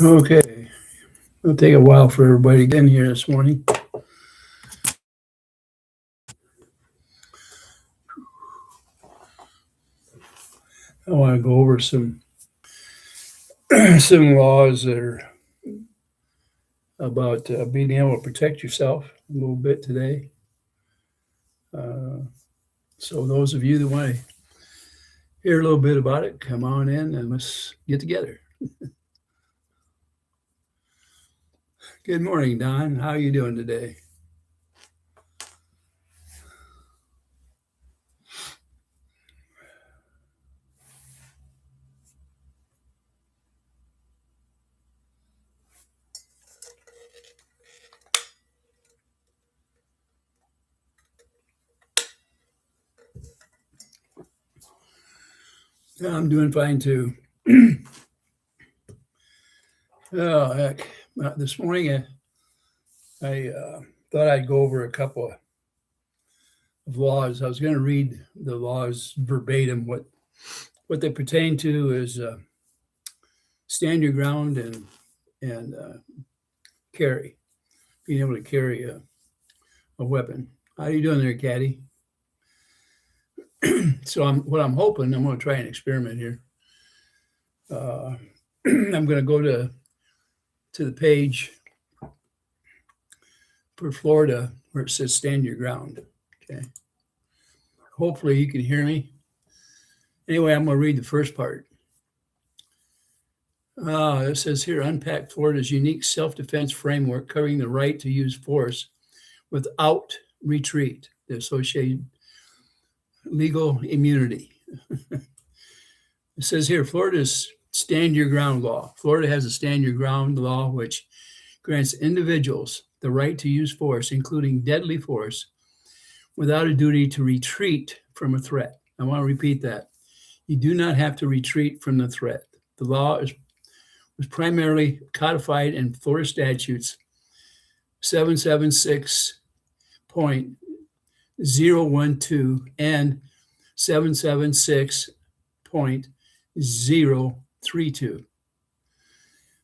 Okay, it'll take a while for everybody to get in here this morning. I want to go over some some laws that are about being able to protect yourself a little bit today. Uh, so those of you that want to hear a little bit about it, come on in and let's get together. Good morning, Don. How are you doing today? I'm doing fine too. Oh, heck. This morning I thought I'd go over a couple of laws. I was going to read the laws verbatim. What they pertain to is stand your ground and carry, being able to carry a weapon. How are you doing there, Caddy? So what I'm hoping, I'm going to try an experiment here. I'm going to go to the page for Florida where it says stand your ground. Okay. Hopefully you can hear me. Anyway, I'm going to read the first part. It says here, unpack Florida's unique self-defense framework covering the right to use force without retreat, the associated legal immunity. It says here, Florida's stand your ground law. Florida has a stand your ground law which grants individuals the right to use force, including deadly force, without a duty to retreat from a threat. I want to repeat that. You do not have to retreat from the threat. The law was primarily codified in Florida statutes 776.012 and 776.032.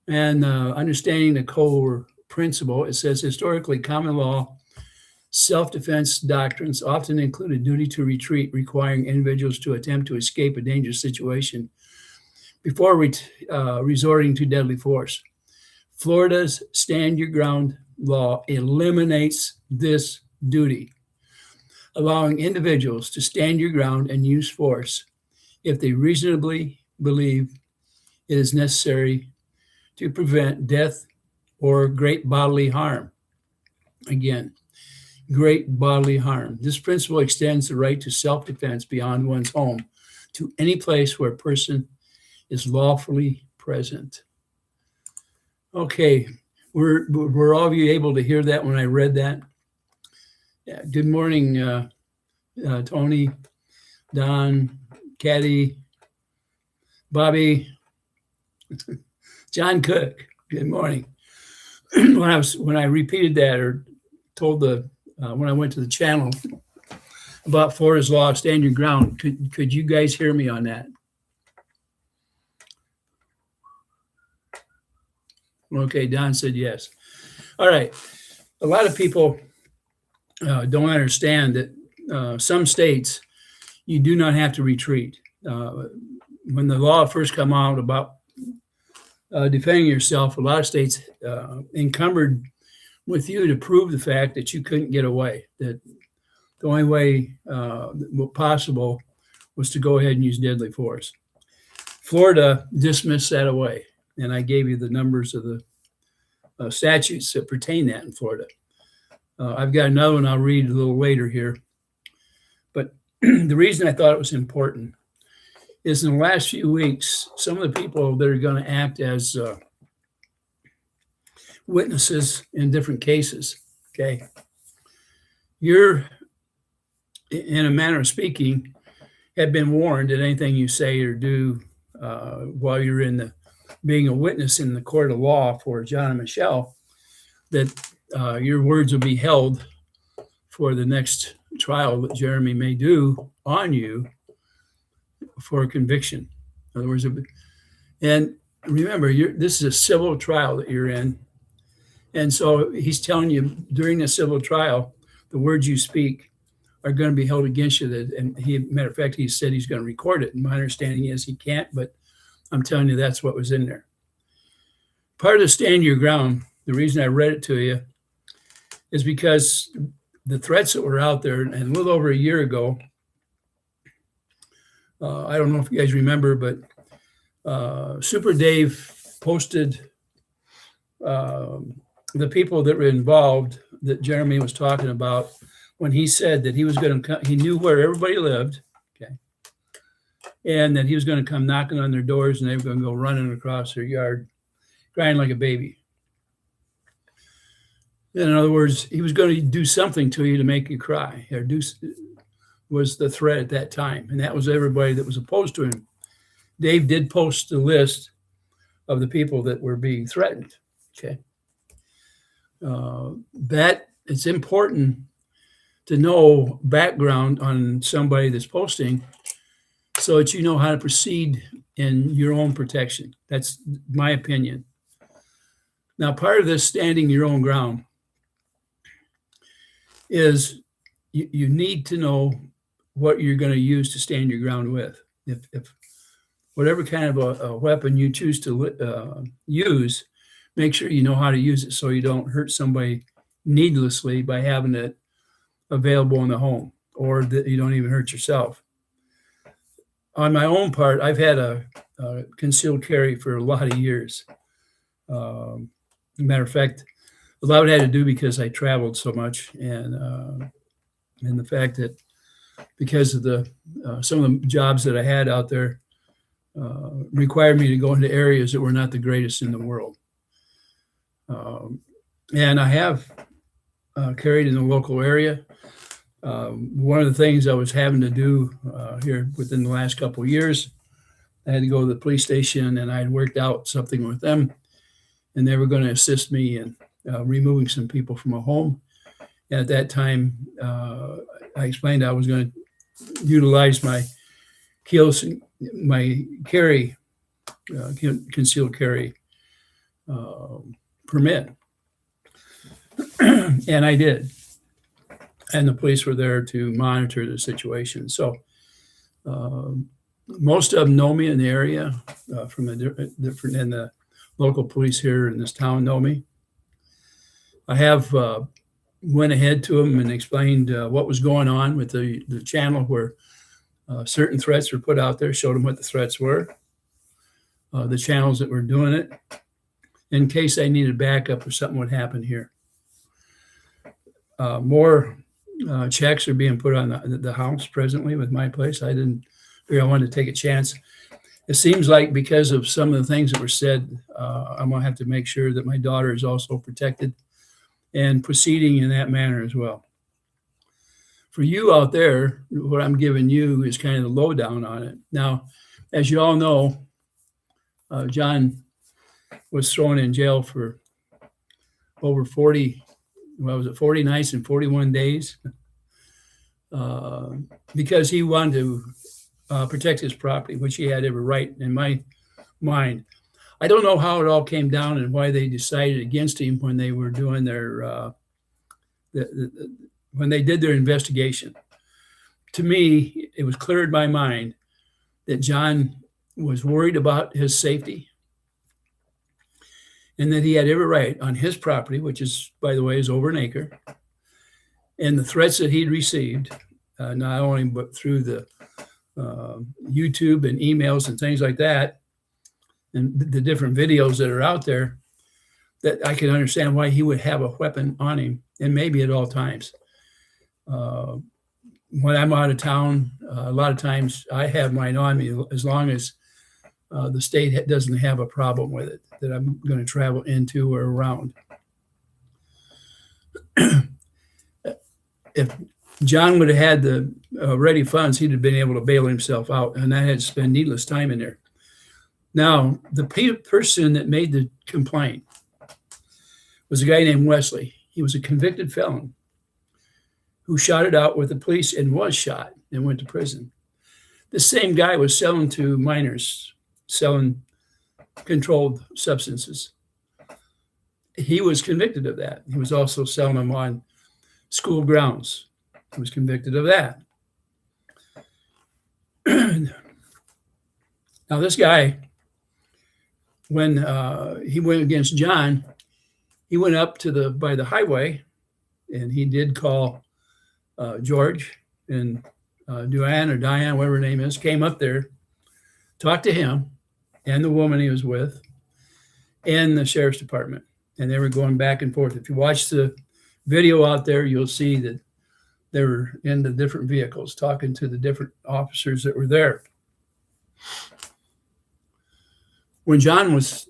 And understanding the core principle, it says historically common law self-defense doctrines often include a duty to retreat, requiring individuals to attempt to escape a dangerous situation before resorting to deadly force. Florida's stand your ground law eliminates this duty, allowing individuals to stand your ground and use force if they reasonably believe it is necessary to prevent death or great bodily harm. Again, great bodily harm. This principle extends the right to self-defense beyond one's home to any place where a person is lawfully present. Okay, were all of you able to hear that when I read that? Yeah. Good morning, Tony, Don, Caddy, Bobby, John Cook. Good morning. When I repeated that or told when I went to the channel about Florida's law of stand your ground, could you guys hear me on that? Okay, Don said yes. All right. A lot of people don't understand that some states you do not have to retreat. When the law first came out about defending yourself, a lot of states encumbered with you to prove the fact that you couldn't get away, that the only way possible was to go ahead and use deadly force. Florida dismissed that away, and I gave you the numbers of the statutes that pertain that in Florida. I've got another one I'll read a little later here. But the reason I thought it was important is in the last few weeks, some of the people that are going to act as witnesses in different cases, okay, you're, in a manner of speaking, have been warned that anything you say or do while you're being a witness in the court of law for John and Michelle, that your words will be held for the next trial that Jeremy may do on you for conviction. In other words, and remember, this is a civil trial that you're in. And so he's telling you during the civil trial, the words you speak are going to be held against you. And matter of fact, he said he's going to record it. And my understanding is he can't, but I'm telling you, that's what was in there. Part of the stand your ground, the reason I read it to you is because the threats that were out there, and a little over a year ago, I don't know if you guys remember, but Super Dave posted the people that were involved that Jeremy was talking about when he said that he was going to come, he knew where everybody lived, okay, and that he was going to come knocking on their doors and they were going to go running across their yard, crying like a baby. In other words, he was going to do something to you to make you cry, or was the threat at that time, and that was everybody that was opposed to him. Dave did post a list of the people that were being threatened. Okay, that it's important to know background on somebody that's posting, so that you know how to proceed in your own protection. That's my opinion. Now, part of this standing your own ground is you need to know what you're going to use to stand your ground with. If whatever kind of a weapon you choose to use, make sure you know how to use it so you don't hurt somebody needlessly by having it available in the home, or that you don't even hurt yourself. On my own part, I've had a concealed carry for a lot of years. Matter of fact, a lot of it had to do because I traveled so much, and the fact that because of the some of the jobs that I had out there required me to go into areas that were not the greatest in the world. And I have carried in the local area. One of the things I was having to do here within the last couple of years, I had to go to the police station, and I had worked out something with them, and they were going to assist me in removing some people from a home. And at that time, I explained I was going to utilize my carry, concealed carry permit. And I did. And the police were there to monitor the situation. So most of them know me in the area from the different, and the local police here in this town know me. I have went ahead to them and explained what was going on with the channel where certain threats were put out there, showed them what the threats were, the channels that were doing it, in case I needed backup or something would happen here. More checks are being put on the house presently with my place. I didn't figure I wanted to take a chance. It seems like because of some of the things that were said, I'm going to have to make sure that my daughter is also protected and proceeding in that manner as well. For you out there, what I'm giving you is kind of the lowdown on it. Now, as you all know, John was thrown in jail for over 40 nights and 41 days because he wanted to protect his property, which he had every right in my mind. I don't know how it all came down and why they decided against him when they were doing their when they did their investigation. To me, it was clear in my mind that John was worried about his safety and that he had every right on his property, which is, by the way, is over an acre, and the threats that he'd received, not only but through the YouTube and emails and things like that, and the different videos that are out there, that I can understand why he would have a weapon on him, and maybe at all times. When I'm out of town, a lot of times I have mine on me as long as the state doesn't have a problem with it, that I'm going to travel into or around. If John would have had the ready funds, he'd have been able to bail himself out, and I had to spend needless time in there. Now, the person that made the complaint was a guy named Wesley. He was a convicted felon who shot it out with the police and was shot and went to prison. The same guy was selling to minors, selling controlled substances. He was convicted of that. He was also selling them on school grounds. He was convicted of that. Now, this guy, when he went against John, he went up to by the highway, and he did call George, and Diane, whatever her name is, came up there, talked to him and the woman he was with, and the sheriff's department, and they were going back and forth. If you watch the video out there, you'll see that they were in the different vehicles talking to the different officers that were there. When John was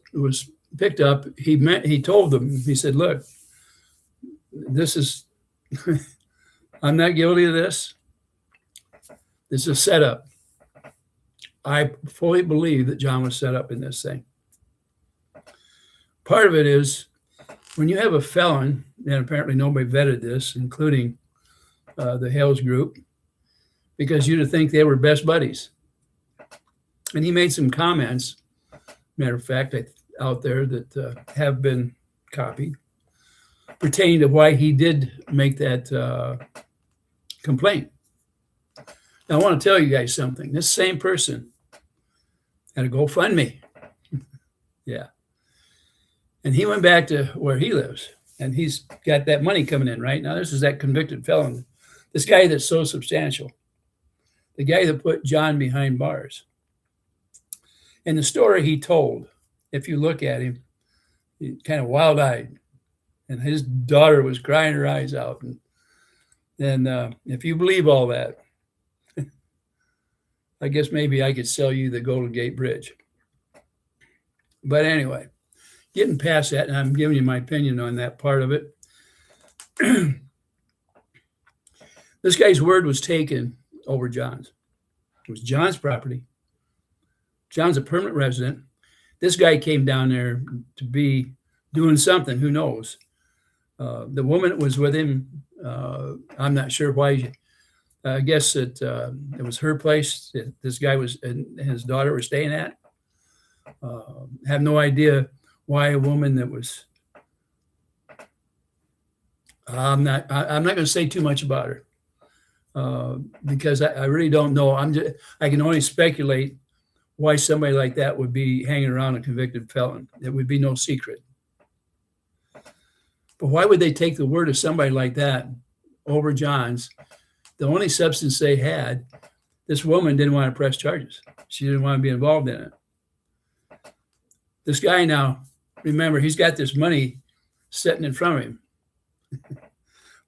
picked up, he told them, he said, "Look, this is I'm not guilty of this. This is a setup." I fully believe that John was set up in this thing. Part of it is when you have a felon, and apparently nobody vetted this, including the Hales group, because you'd think they were best buddies. And he made some comments, matter of fact, out there that have been copied, pertaining to why he did make that complaint. Now, I want to tell you guys something. This same person had a GoFundMe. Yeah. And he went back to where he lives, and he's got that money coming in right now. This is that convicted felon. This guy that's so substantial. The guy that put John behind bars. And the story he told, if you look at him, he's kind of wild-eyed. And his daughter was crying her eyes out. And if you believe all that, I guess maybe I could sell you the Golden Gate Bridge. But anyway, getting past that, and I'm giving you my opinion on that part of it. This guy's word was taken over John's. It was John's property. John's a permanent resident. This guy came down there to be doing something, who knows. The woman that was with him, I'm not sure why. I guess it was her place that this guy and his daughter were staying at. Have no idea why a woman that was. I'm not going to say too much about her because I really don't know. I can only speculate why somebody like that would be hanging around a convicted felon. It would be no secret. But why would they take the word of somebody like that over John's? The only substance they had, this woman didn't want to press charges. She didn't want to be involved in it. This guy now, remember, he's got this money sitting in front of him.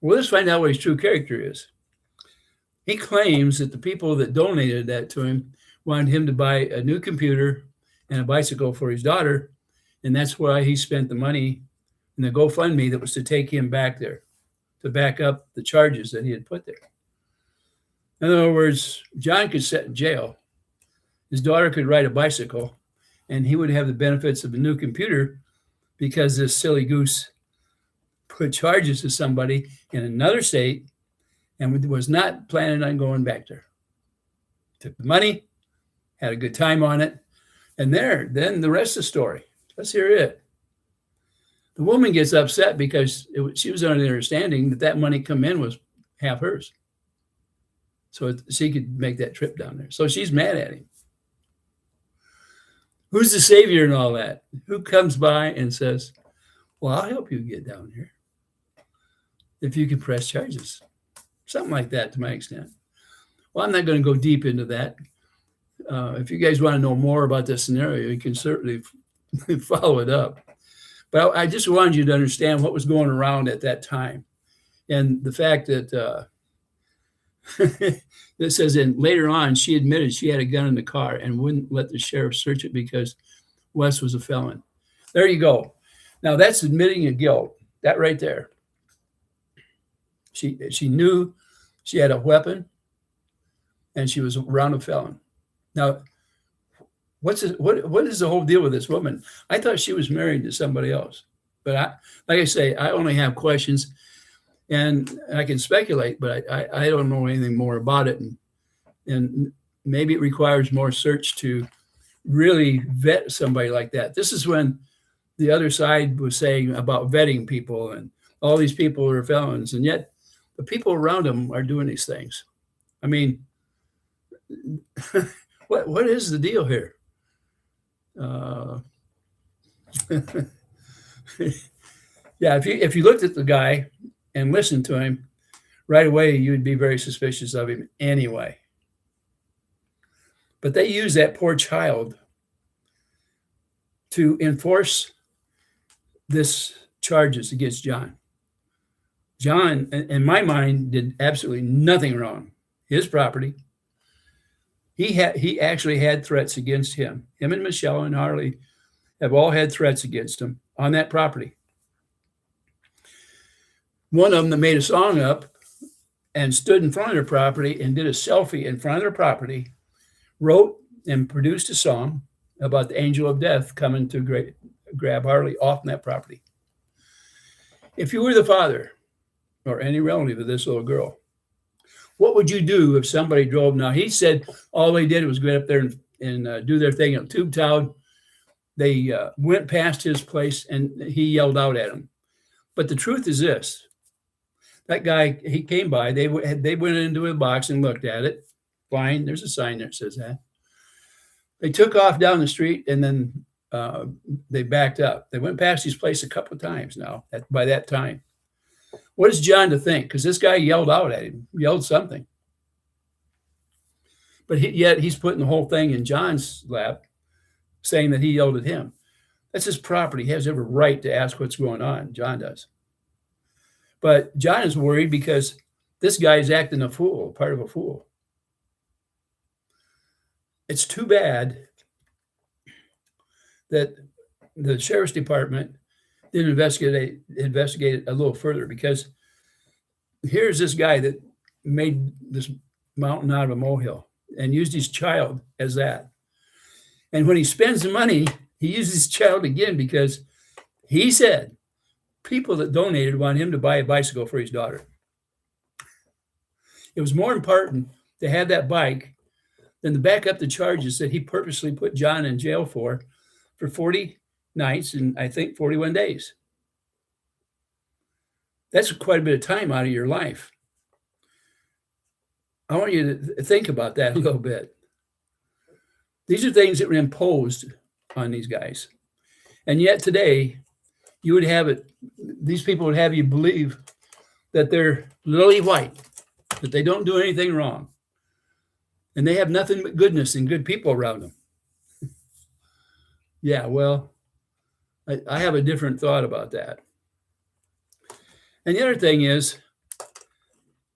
Well, let's find out what his true character is. He claims that the people that donated that to him wanted him to buy a new computer and a bicycle for his daughter, and that's why he spent the money in the GoFundMe that was to take him back there, to back up the charges that he had put there. In other words, John could sit in jail. His daughter could ride a bicycle, and he would have the benefits of a new computer because this silly goose put charges to somebody in another state and was not planning on going back there. Took the money, had a good time on it, and then the rest of the story. Let's hear it. The woman gets upset because she was under the understanding that money come in was half hers. So she could make that trip down there. So she's mad at him. Who's the savior in all that? Who comes by and says, well, I'll help you get down here if you can press charges. Something like that to my extent. Well, I'm not going to go deep into that. If you guys want to know more about this scenario, you can certainly follow it up. But I just wanted you to understand what was going around at that time. And the fact that this says, and later on, she admitted she had a gun in the car and wouldn't let the sheriff search it because Wes was a felon. There you go. Now that's admitting a guilt. That right there. She knew she had a weapon and she was around a felon. Now, what is the whole deal with this woman? I thought she was married to somebody else, but like I say, I only have questions. And I can speculate, but I don't know anything more about it. And maybe it requires more search to really vet somebody like that. This is when the other side was saying about vetting people and all these people are felons, and yet the people around them are doing these things. I mean, what is the deal here? Uh, yeah, if you looked at the guy and listened to him right away, you would be very suspicious of him anyway. But they use that poor child to enforce this charges against John. John, in my mind, did absolutely nothing wrong. His property. He actually had threats against him. Him and Michelle and Harley have all had threats against him on that property. One of them that made a song up and stood in front of their property and did a selfie in front of their property, wrote and produced a song about the angel of death coming to grab Harley off that property. If you were the father or any relative of this little girl, what would you do if somebody drove? Now, he said all they did was go up there and do their thing in a tube town. They went past his place and he yelled out at him. But the truth is this. That guy, he came by, they went into a box and looked at it. Fine, there's a sign there that says that. They took off down the street and then they backed up. They went past his place a couple of times now by that time. What is John to think? Because this guy yelled out at him, yelled something. But yet he's putting the whole thing in John's lap, saying that he yelled at him. That's his property. He has every right to ask what's going on. John does. But John is worried because this guy is acting a fool, part of a fool. It's too bad that the sheriff's department didn't investigate it a little further, because here's this guy that made this mountain out of a molehill and used his child as that. And when he spends the money, he uses his child again, because he said people that donated want him to buy a bicycle for his daughter. It was more important to have that bike than to back up the charges that he purposely put John in jail for 40 nights and I think 41 days. That's quite a bit of time out of your life. I want you to think about that a little bit. These are things that were imposed on these guys. And yet today, you would have it, these people would have you believe that they're lily white, that they don't do anything wrong. And they have nothing but goodness and good people around them. Yeah, well, I have a different thought about that. And the other thing is,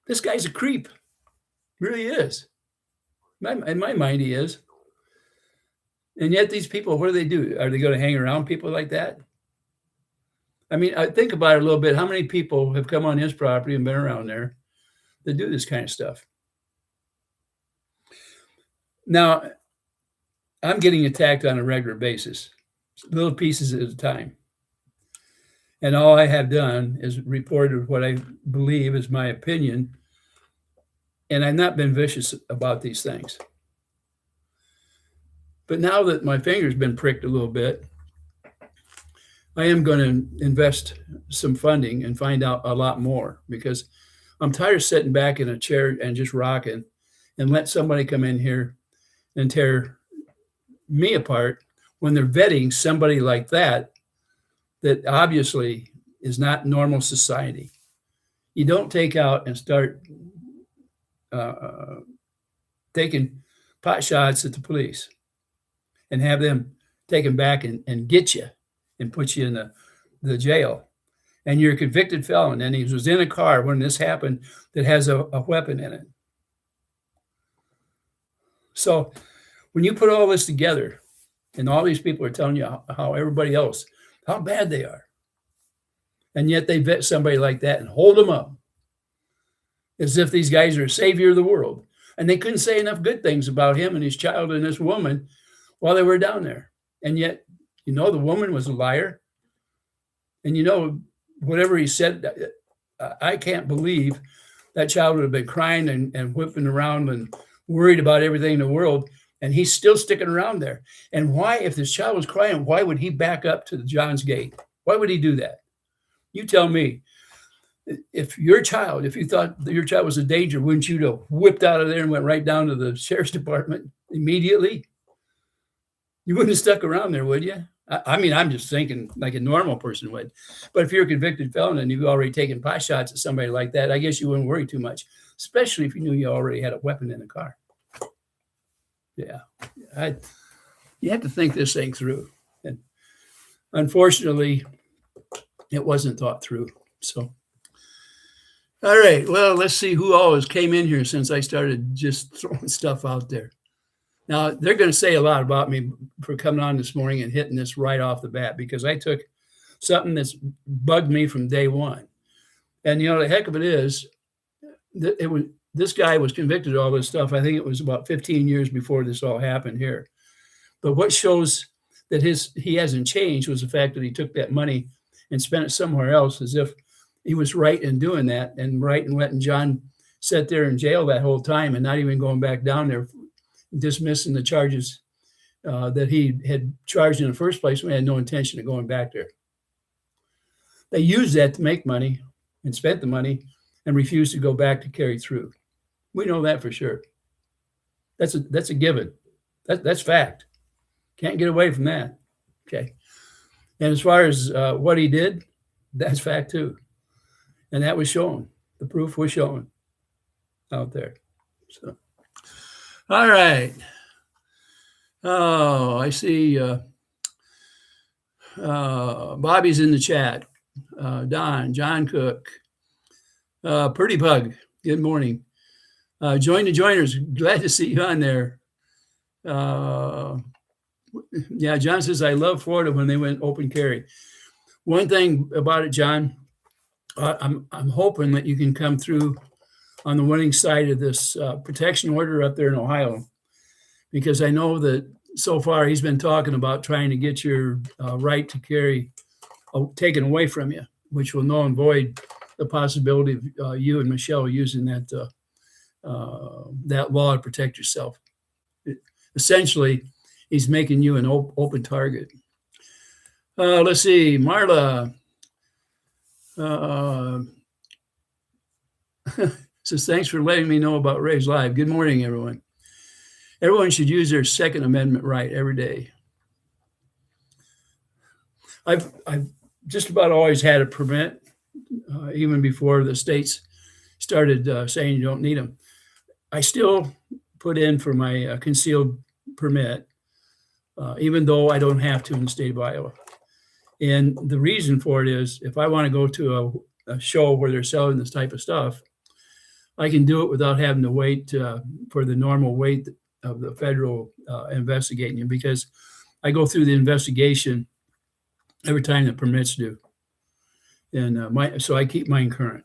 this guy's a creep. Really is. In my mind, he is. And yet these people, what do they do? Are they going to hang around people like that? I mean, I think about it a little bit. How many people have come on his property and been around there that do this kind of stuff? Now, I'm getting attacked on a regular basis, little pieces at a time. And all I have done is reported what I believe is my opinion. And I've not been vicious about these things. But now that my finger's been pricked a little bit, I am going to invest some funding and find out a lot more, because I'm tired of sitting back in a chair and just rocking and let somebody come in here and tear me apart when they're vetting somebody like that obviously is not normal society. You don't take out and start taking pot shots at the police and have them taken back and get you and put you in the jail. And you're a convicted felon, and he was in a car when this happened that has a weapon in it. So when you put all this together, and all these people are telling you how everybody else, how bad they are, and yet they vet somebody like that and hold them up as if these guys are a savior of the world. And they couldn't say enough good things about him and his child and this woman while they were down there. And yet, the woman was a liar. And whatever he said, I can't believe that child would have been crying and whipping around and worried about everything in the world. and he's still sticking around there. And why, if this child was crying, why would he back up to the John's gate? Why would he do that? You tell me. If you thought that your child was a danger, wouldn't you have whipped out of there and went right down to the sheriff's department immediately? You wouldn't have stuck around there, would you? I mean, I'm just thinking like a normal person would. But if you're a convicted felon and you've already taken pot shots at somebody like that, I guess you wouldn't worry too much, especially if you knew you already had a weapon in the car. Yeah. You have to think this thing through. And unfortunately, it wasn't thought through. So, all right. Well, let's see who always came in here since I started just throwing stuff out there. Now, they're going to say a lot about me for coming on this morning and hitting this right off the bat, because I took something that's bugged me from day one. And, the heck of it is, this guy was convicted of all this stuff. I think it was about 15 years before this all happened here. But what shows that he hasn't changed was the fact that he took that money and spent it somewhere else, as if he was right in doing that, and right in letting John sit there in jail that whole time and not even going back down there, dismissing the charges that he had charged in the first place when he had no intention of going back there. They used that to make money and spent the money and refused to go back to carry through. We know that for sure. That's a given. That's fact. Can't get away from that. Okay. And as far as what he did, that's fact too. And that was shown. The proof was shown out there. So, all right. Oh, I see Bobby's in the chat. Don, John Cook, Purdy Pug, good morning. Join the joiners. Glad to see you on there. Yeah, John says, I love Florida when they went open carry. One thing about it, John, I'm hoping that you can come through on the winning side of this protection order up there in Ohio, because I know that so far he's been talking about trying to get your right to carry taken away from you, which will null and void the possibility of you and Michelle using that law to protect yourself. Essentially, he's making you an open target. Let's see, Marla says, thanks for letting me know about Ray's Live. Good morning, everyone. Everyone should use their Second Amendment right every day. I've just about always had a permit, even before the states started saying you don't need them. I still put in for my concealed permit, even though I don't have to in the state of Iowa. And the reason for it is, if I want to go to a show where they're selling this type of stuff, I can do it without having to wait for the normal wait of the federal investigating you, because I go through the investigation every time the permit's due. And so I keep mine current.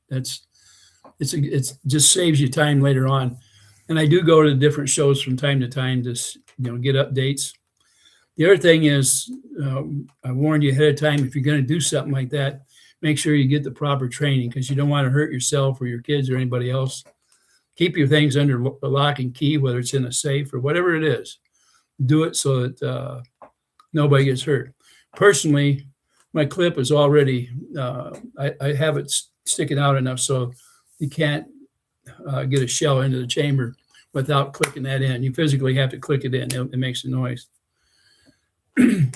It's just saves you time later on. And I do go to different shows from time to time to get updates. The other thing is, I warned you ahead of time, if you're going to do something like that, make sure you get the proper training, because you don't want to hurt yourself or your kids or anybody else. Keep your things under lock and key, whether it's in a safe or whatever it is. Do it so that nobody gets hurt. Personally, my clip is already, I have it sticking out enough so you can't get a shell into the chamber without clicking that in. You physically have to click it in. It makes a noise.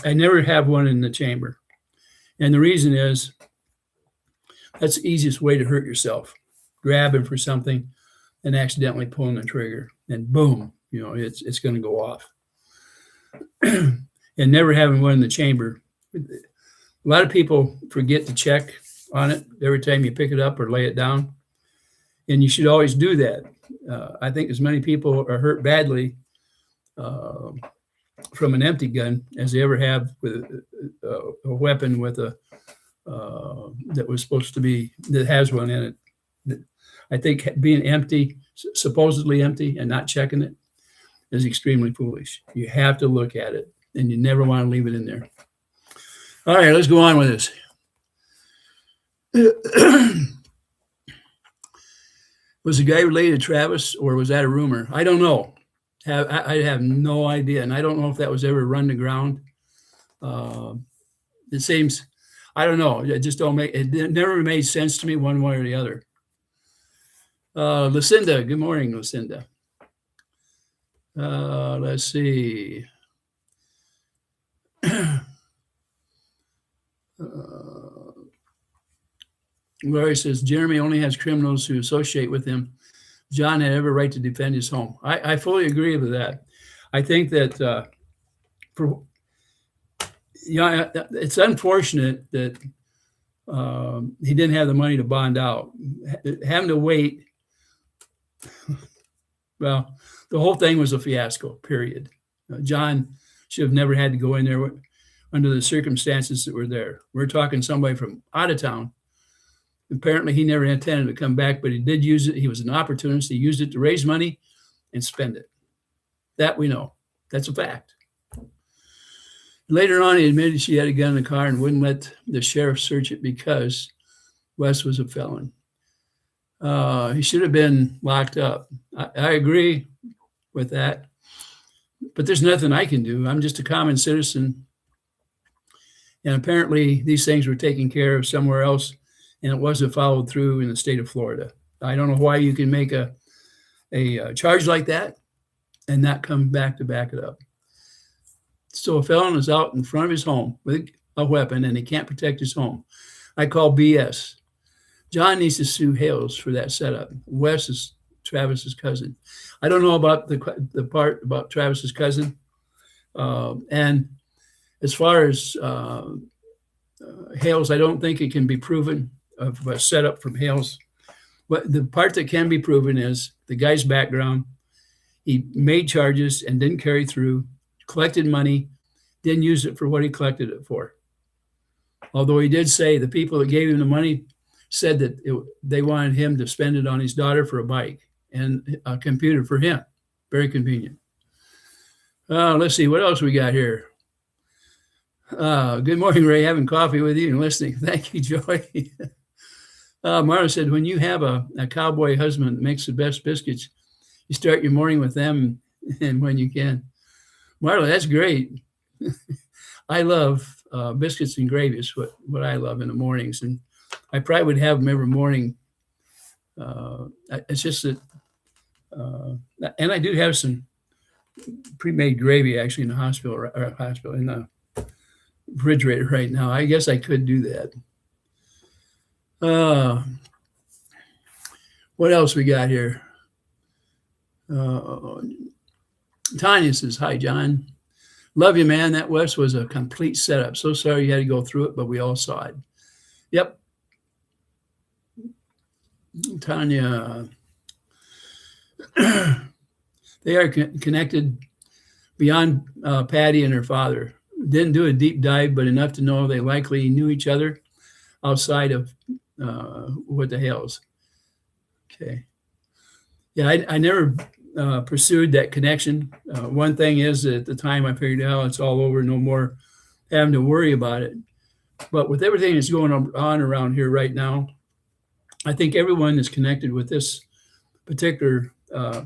I never have one in the chamber. And the reason is, that's the easiest way to hurt yourself. Grabbing for something and accidentally pulling the trigger, and boom, it's going to go off. And never having one in the chamber. A lot of people forget to check on it every time you pick it up or lay it down. And you should always do that. I think as many people are hurt badly from an empty gun as they ever have with a weapon with that was supposed to be, that has one in it. I think being empty, supposedly empty, and not checking it is extremely foolish. You have to look at it, and you never want to leave it in there. All right, let's go on with this. Was the guy related to Travis, or was that a rumor? I don't know. I have no idea, and I don't know if that was ever run to ground. Uh, it seems, I don't know. It just don't make it. It never made sense to me one way or the other. Lucinda, good morning, Lucinda. Let's see. Larry says Jeremy only has criminals who associate with him. John had every right to defend his home. I fully agree with that. I think that for it's unfortunate that he didn't have the money to bond out. Having to wait, well, the whole thing was a fiasco, period. John should have never had to go in there under the circumstances that were there. We're talking somebody from out of town. Apparently, he never intended to come back, but he did use it. He was an opportunist. He used it to raise money and spend it. That we know. That's a fact. Later on, he admitted she had a gun in the car and wouldn't let the sheriff search it because Wes was a felon. He should have been locked up. I agree with that, but there's nothing I can do. I'm just a common citizen. And apparently, these things were taken care of somewhere else, and it wasn't followed through in the state of Florida. I don't know why you can make a charge like that and not come back to back it up. So a felon is out in front of his home with a weapon and he can't protect his home. I call BS. John needs to sue Hales for that setup. Wes is Travis's cousin. I don't know about the part about Travis's cousin. And as far as Hales, I don't think it can be proven of a setup from Hales. But the part that can be proven is the guy's background. He made charges and didn't carry through, collected money, didn't use it for what he collected it for. Although he did say the people that gave him the money said that they wanted him to spend it on his daughter for a bike and a computer for him. Very convenient. Let's see, what else we got here? Good morning, Ray. Having coffee with you and listening. Thank you, Joy. Marla said, when you have a cowboy husband that makes the best biscuits, you start your morning with them and when you can. Marla, that's great. I love biscuits and gravy is what I love in the mornings. And I probably would have them every morning. It's just that, and I do have some pre-made gravy actually in the hospital, in the refrigerator right now. I guess I could do that. What else we got here? Tanya says, hi, John. Love you, man. That West was a complete setup. So sorry you had to go through it, but we all saw it. Yep. Tanya, they are connected beyond Patty and her father. Didn't do a deep dive, but enough to know they likely knew each other outside of what the hells. Okay. Yeah, I never pursued that connection. One thing is that at the time I figured out it's all over, no more having to worry about it. But with everything that's going on around here right now, I think everyone that's connected with this particular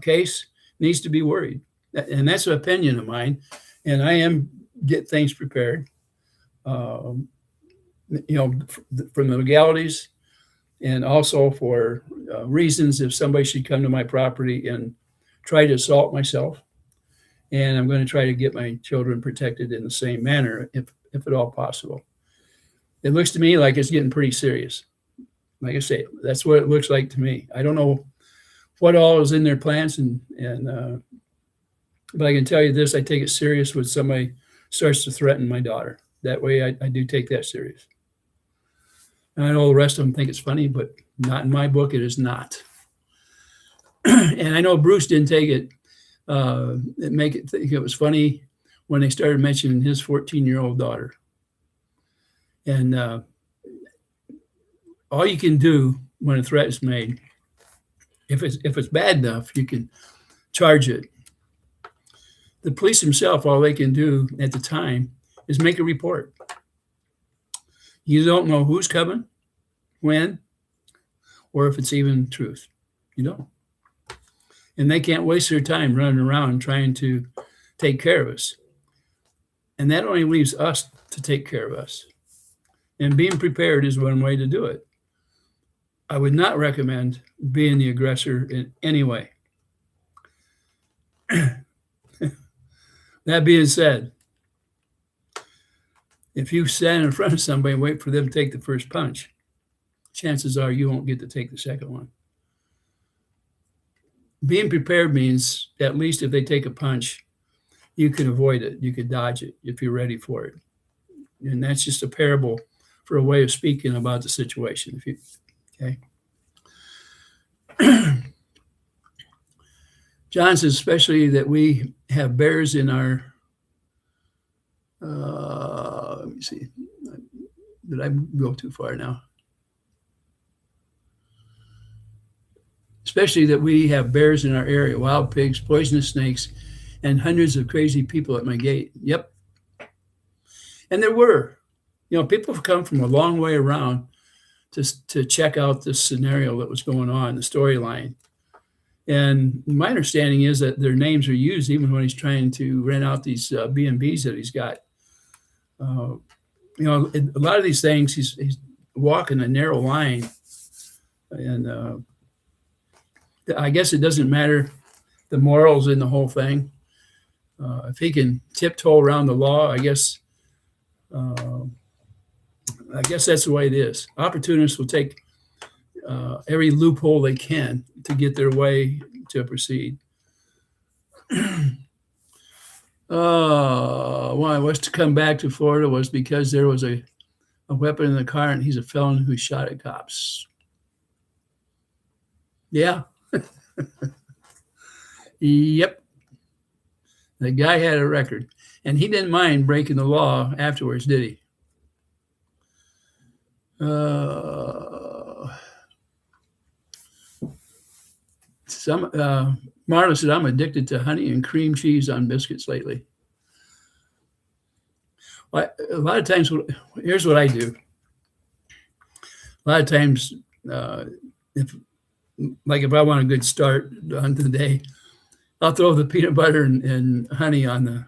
case needs to be worried. And that's an opinion of mine. And I am get things prepared, from the legalities and also for reasons if somebody should come to my property and try to assault myself. And I'm going to try to get my children protected in the same manner, if at all possible. It looks to me like it's getting pretty serious. Like I say, that's what it looks like to me. I don't know what all is in their plans, but I can tell you this, I take it serious when somebody starts to threaten my daughter. That way I do take that serious. And I know the rest of them think it's funny, but not in my book, it is not. And I know Bruce didn't take it, make it think it was funny when they started mentioning his 14-year-old daughter. And all you can do when a threat is made, if it's bad enough, you can charge it. The police themselves, all they can do at the time is make a report. You don't know who's coming, when, or if it's even truth. You don't. and they can't waste their time running around trying to take care of us. And that only leaves us to take care of us. And being prepared is one way to do it. I would not recommend being the aggressor in any way. That being said, if you stand in front of somebody and wait for them to take the first punch, chances are you won't get to take the second one. Being prepared means at least if they take a punch, you can avoid it. You can dodge it if you're ready for it. And that's just a parable for a way of speaking about the situation. Okay. John says, especially that we have bears in our, let me see, did I go too far now? Especially that we have bears in our area, wild pigs, poisonous snakes, and hundreds of crazy people at my gate. Yep. And there were, people have come from a long way around to check out this scenario that was going on, the storyline. And my understanding is that their names are used even when he's trying to rent out these B&Bs that he's got. A lot of these things, he's walking a narrow line. And I guess it doesn't matter the morals in the whole thing. If he can tiptoe around the law, I guess that's the way it is. Opportunists will take every loophole they can to get their way to proceed. Why I was to come back to Florida was because there was a weapon in the car, and he's a felon who shot at cops. Yeah. Yep. The guy had a record, and he didn't mind breaking the law afterwards, did he? Marla said, I'm addicted to honey and cream cheese on biscuits lately. Well, a lot of times, here's what I do. A lot of times, if I want a good start on the day, I'll throw the peanut butter and honey on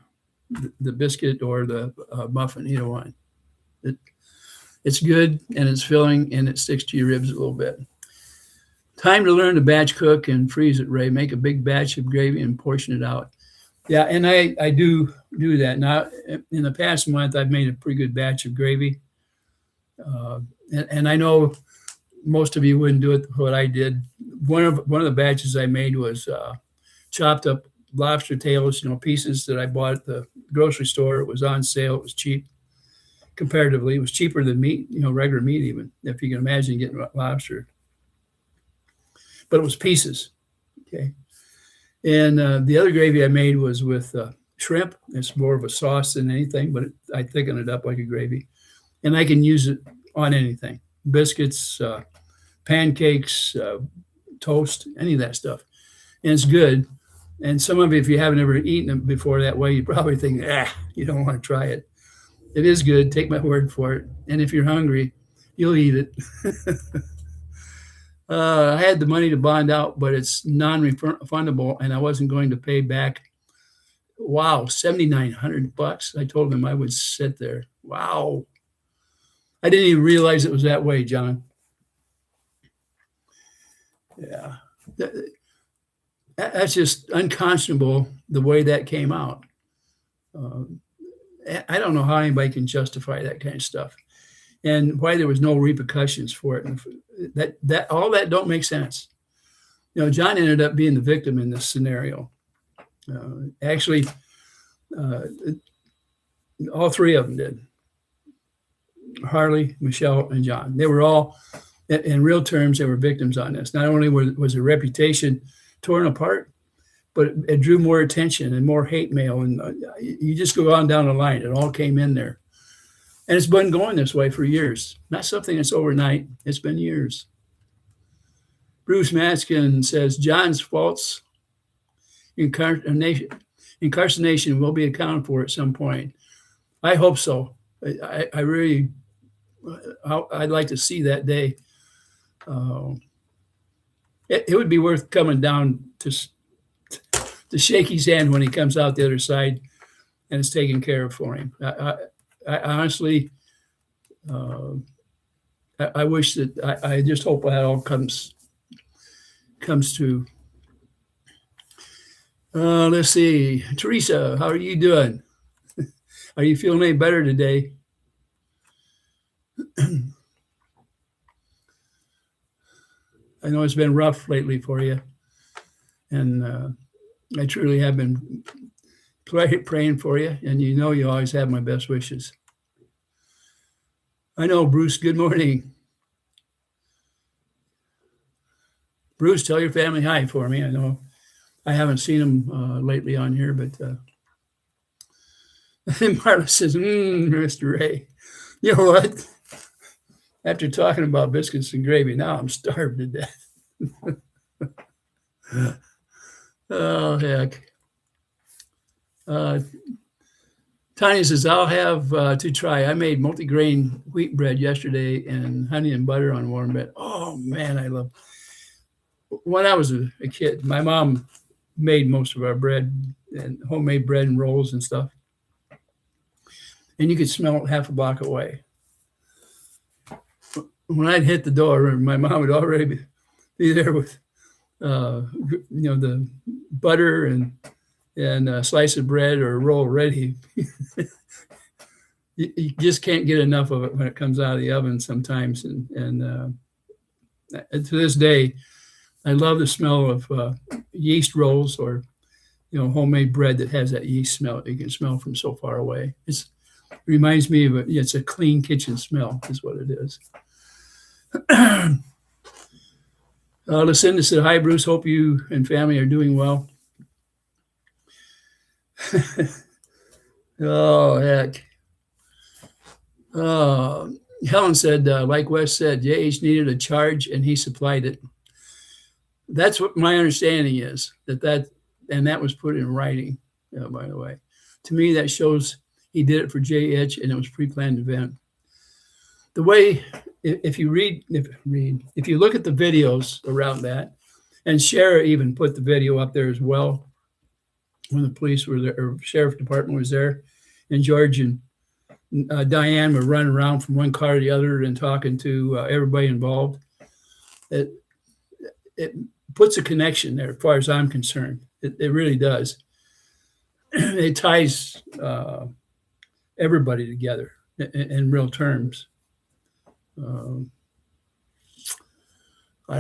the biscuit or the muffin, either one. It's good, and it's filling, and it sticks to your ribs a little bit. Time to learn to batch cook and freeze it, Ray. Make a big batch of gravy and portion it out. Yeah, and I do that. Now, in the past month, I've made a pretty good batch of gravy. And I know most of you wouldn't do it what I did. One of the batches I made was chopped up lobster tails, pieces that I bought at the grocery store. It was on sale. It was cheap. Comparatively, it was cheaper than meat, regular meat even, if you can imagine getting lobster. But it was pieces, okay? And the other gravy I made was with shrimp. It's more of a sauce than anything, but I thicken it up like a gravy. And I can use it on anything. Biscuits, pancakes, toast, any of that stuff. And it's good. And some of you, if you haven't ever eaten it before that way, you probably think, you don't want to try it. It is good. Take my word for it. And if you're hungry, you'll eat it. I had the money to bond out, but it's non-refundable, and I wasn't going to pay back. Wow, $7,900. I told them I would sit there. Wow. I didn't even realize it was that way, John. Yeah. That's just unconscionable, the way that came out. I don't know how anybody can justify that kind of stuff, and why there was no repercussions for it. And that all that don't make sense. John ended up being the victim in this scenario. Actually, all three of them did. Harley, Michelle, and John. They were all, in real terms, they were victims on this. Not only was their reputation torn apart, but it drew more attention and more hate mail. And you just go on down the line. It all came in there. And it's been going this way for years. Not something that's overnight. It's been years. Bruce Maskin says, John's false incarnation will be accounted for at some point. I hope so. I really, I'd like to see that day. It would be worth coming down to to shake his hand when he comes out the other side and it's taken care of for him. I honestly, I wish that I just hope that all comes to. Let's see, Teresa, how are you doing? Are you feeling any better today? I know it's been rough lately for you, and I truly have been praying for you, and you know you always have my best wishes. I know, Bruce, good morning. Bruce, tell your family hi for me. I know I haven't seen them lately on here, but Marla says, Mr. Ray, you know what? After talking about biscuits and gravy, now I'm starved to death. Oh, heck. Tanya says, I'll have to try. I made multigrain wheat bread yesterday and honey and butter on warm bread. Oh, man, I love. When I was a kid, my mom made most of our bread and homemade bread and rolls and stuff. And you could smell it half a block away. When I'd hit the door, my mom would already be there with, the butter and a slice of bread or a roll ready. You just can't get enough of it when it comes out of the oven sometimes. And to this day, I love the smell of yeast rolls or, homemade bread that has that yeast smell. You can smell from so far away. It reminds me of it's a clean kitchen smell is what it is. Lucinda said, hi, Bruce. Hope you and family are doing well. Oh, heck. Helen said, like Wes said, JH needed a charge and he supplied it. That's what my understanding is, that was put in writing, by the way. To me, that shows he did it for JH and it was a pre-planned event. The way, if you look at the videos around that, and Shara even put the video up there as well, when the police were there, or sheriff department was there, and George and Diane were running around from one car to the other and talking to everybody involved. It puts a connection there as far as I'm concerned. It really does. It ties everybody together in real terms. I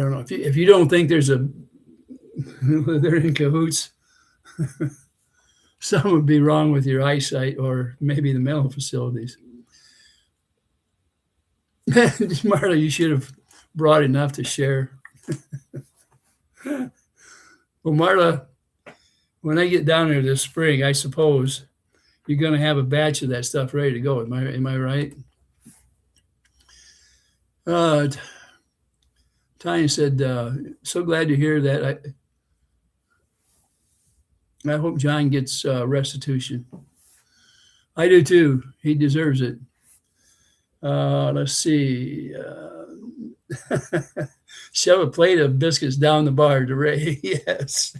don't know if you don't think they're in cahoots, something would be wrong with your eyesight or maybe the mental facilities. Marla, you should have brought enough to share. Well, Marla, when I get down there this spring, I suppose you're going to have a batch of that stuff ready to go. Am I right? Tanya said, so glad to hear that. I hope John gets restitution. I do too. He deserves it. Let's see. Shove a plate of biscuits down the bar to Ray. Yes.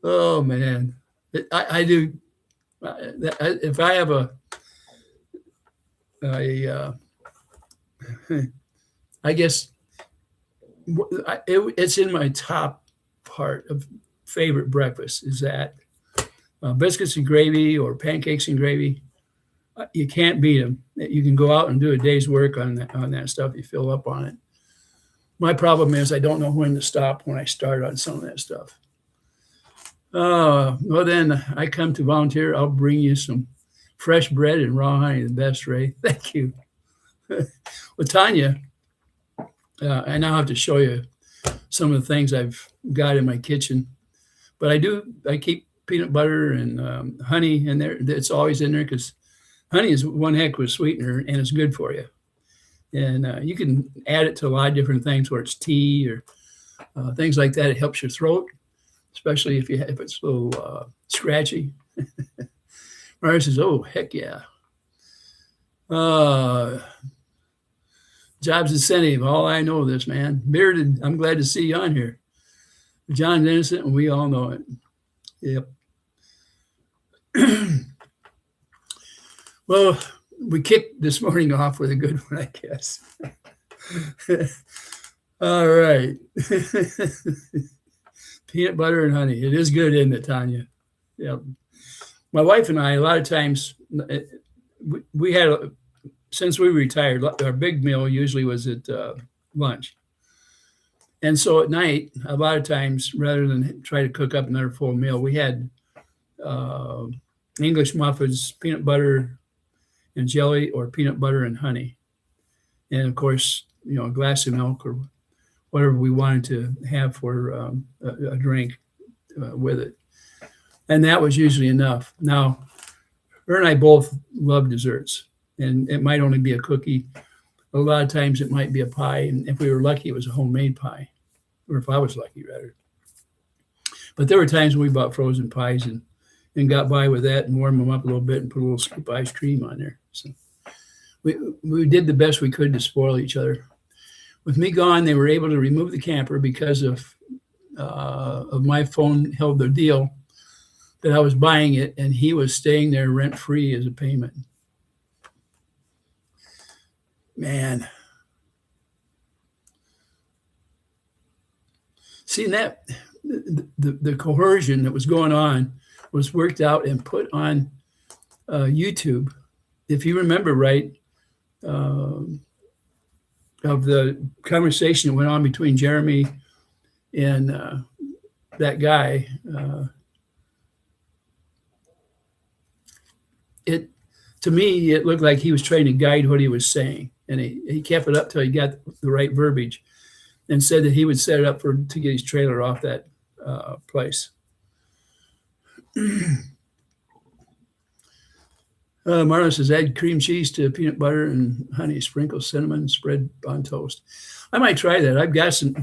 Oh, man. I do. If I have I guess it's in my top part of favorite breakfast is that biscuits and gravy or pancakes and gravy. You can't beat them. You can go out and do a day's work on that stuff. You fill up on it. My problem is I don't know when to stop when I start on some of that stuff. Well, then I come to volunteer. I'll bring you some fresh bread and raw honey, the best, Ray. Thank you. Well, Tanya, I now have to show you some of the things I've got in my kitchen. But I keep peanut butter and honey in there. It's always in there because honey is one heck of a sweetener and it's good for you. And you can add it to a lot of different things, where it's tea or things like that. It helps your throat, especially if it's a little scratchy. Mara says, oh, heck yeah. Jobs incentive, all I know this, man. Bearded, I'm glad to see you on here. John's innocent, and we all know it. Yep. Well, we kicked this morning off with a good one, I guess. All right. Peanut butter and honey. It is good, isn't it, Tanya? Yep. My wife and I, a lot of times, we had, since we retired, our big meal usually was at lunch. And so at night, a lot of times, rather than try to cook up another full meal, we had English muffins, peanut butter and jelly, or peanut butter and honey. And of course, a glass of milk or whatever we wanted to have for a drink with it. And that was usually enough. Now, her and I both love desserts, and it might only be a cookie. A lot of times it might be a pie. And if we were lucky, it was a homemade pie, or if I was lucky, rather. But there were times when we bought frozen pies and got by with that and warmed them up a little bit and put a little scoop of ice cream on there. So we did the best we could to spoil each other. With me gone, they were able to remove the camper because of my phone held the deal that I was buying it, and he was staying there rent-free as a payment. Man. See, that the coercion that was going on was worked out and put on YouTube. If you remember right, of the conversation that went on between Jeremy and that guy, to me, it looked like he was trying to guide what he was saying. And he kept it up till he got the right verbiage and said that he would set it up to get his trailer off that place. Marla says, add cream cheese to peanut butter and honey, sprinkle cinnamon, spread on toast. I might try that. I've got some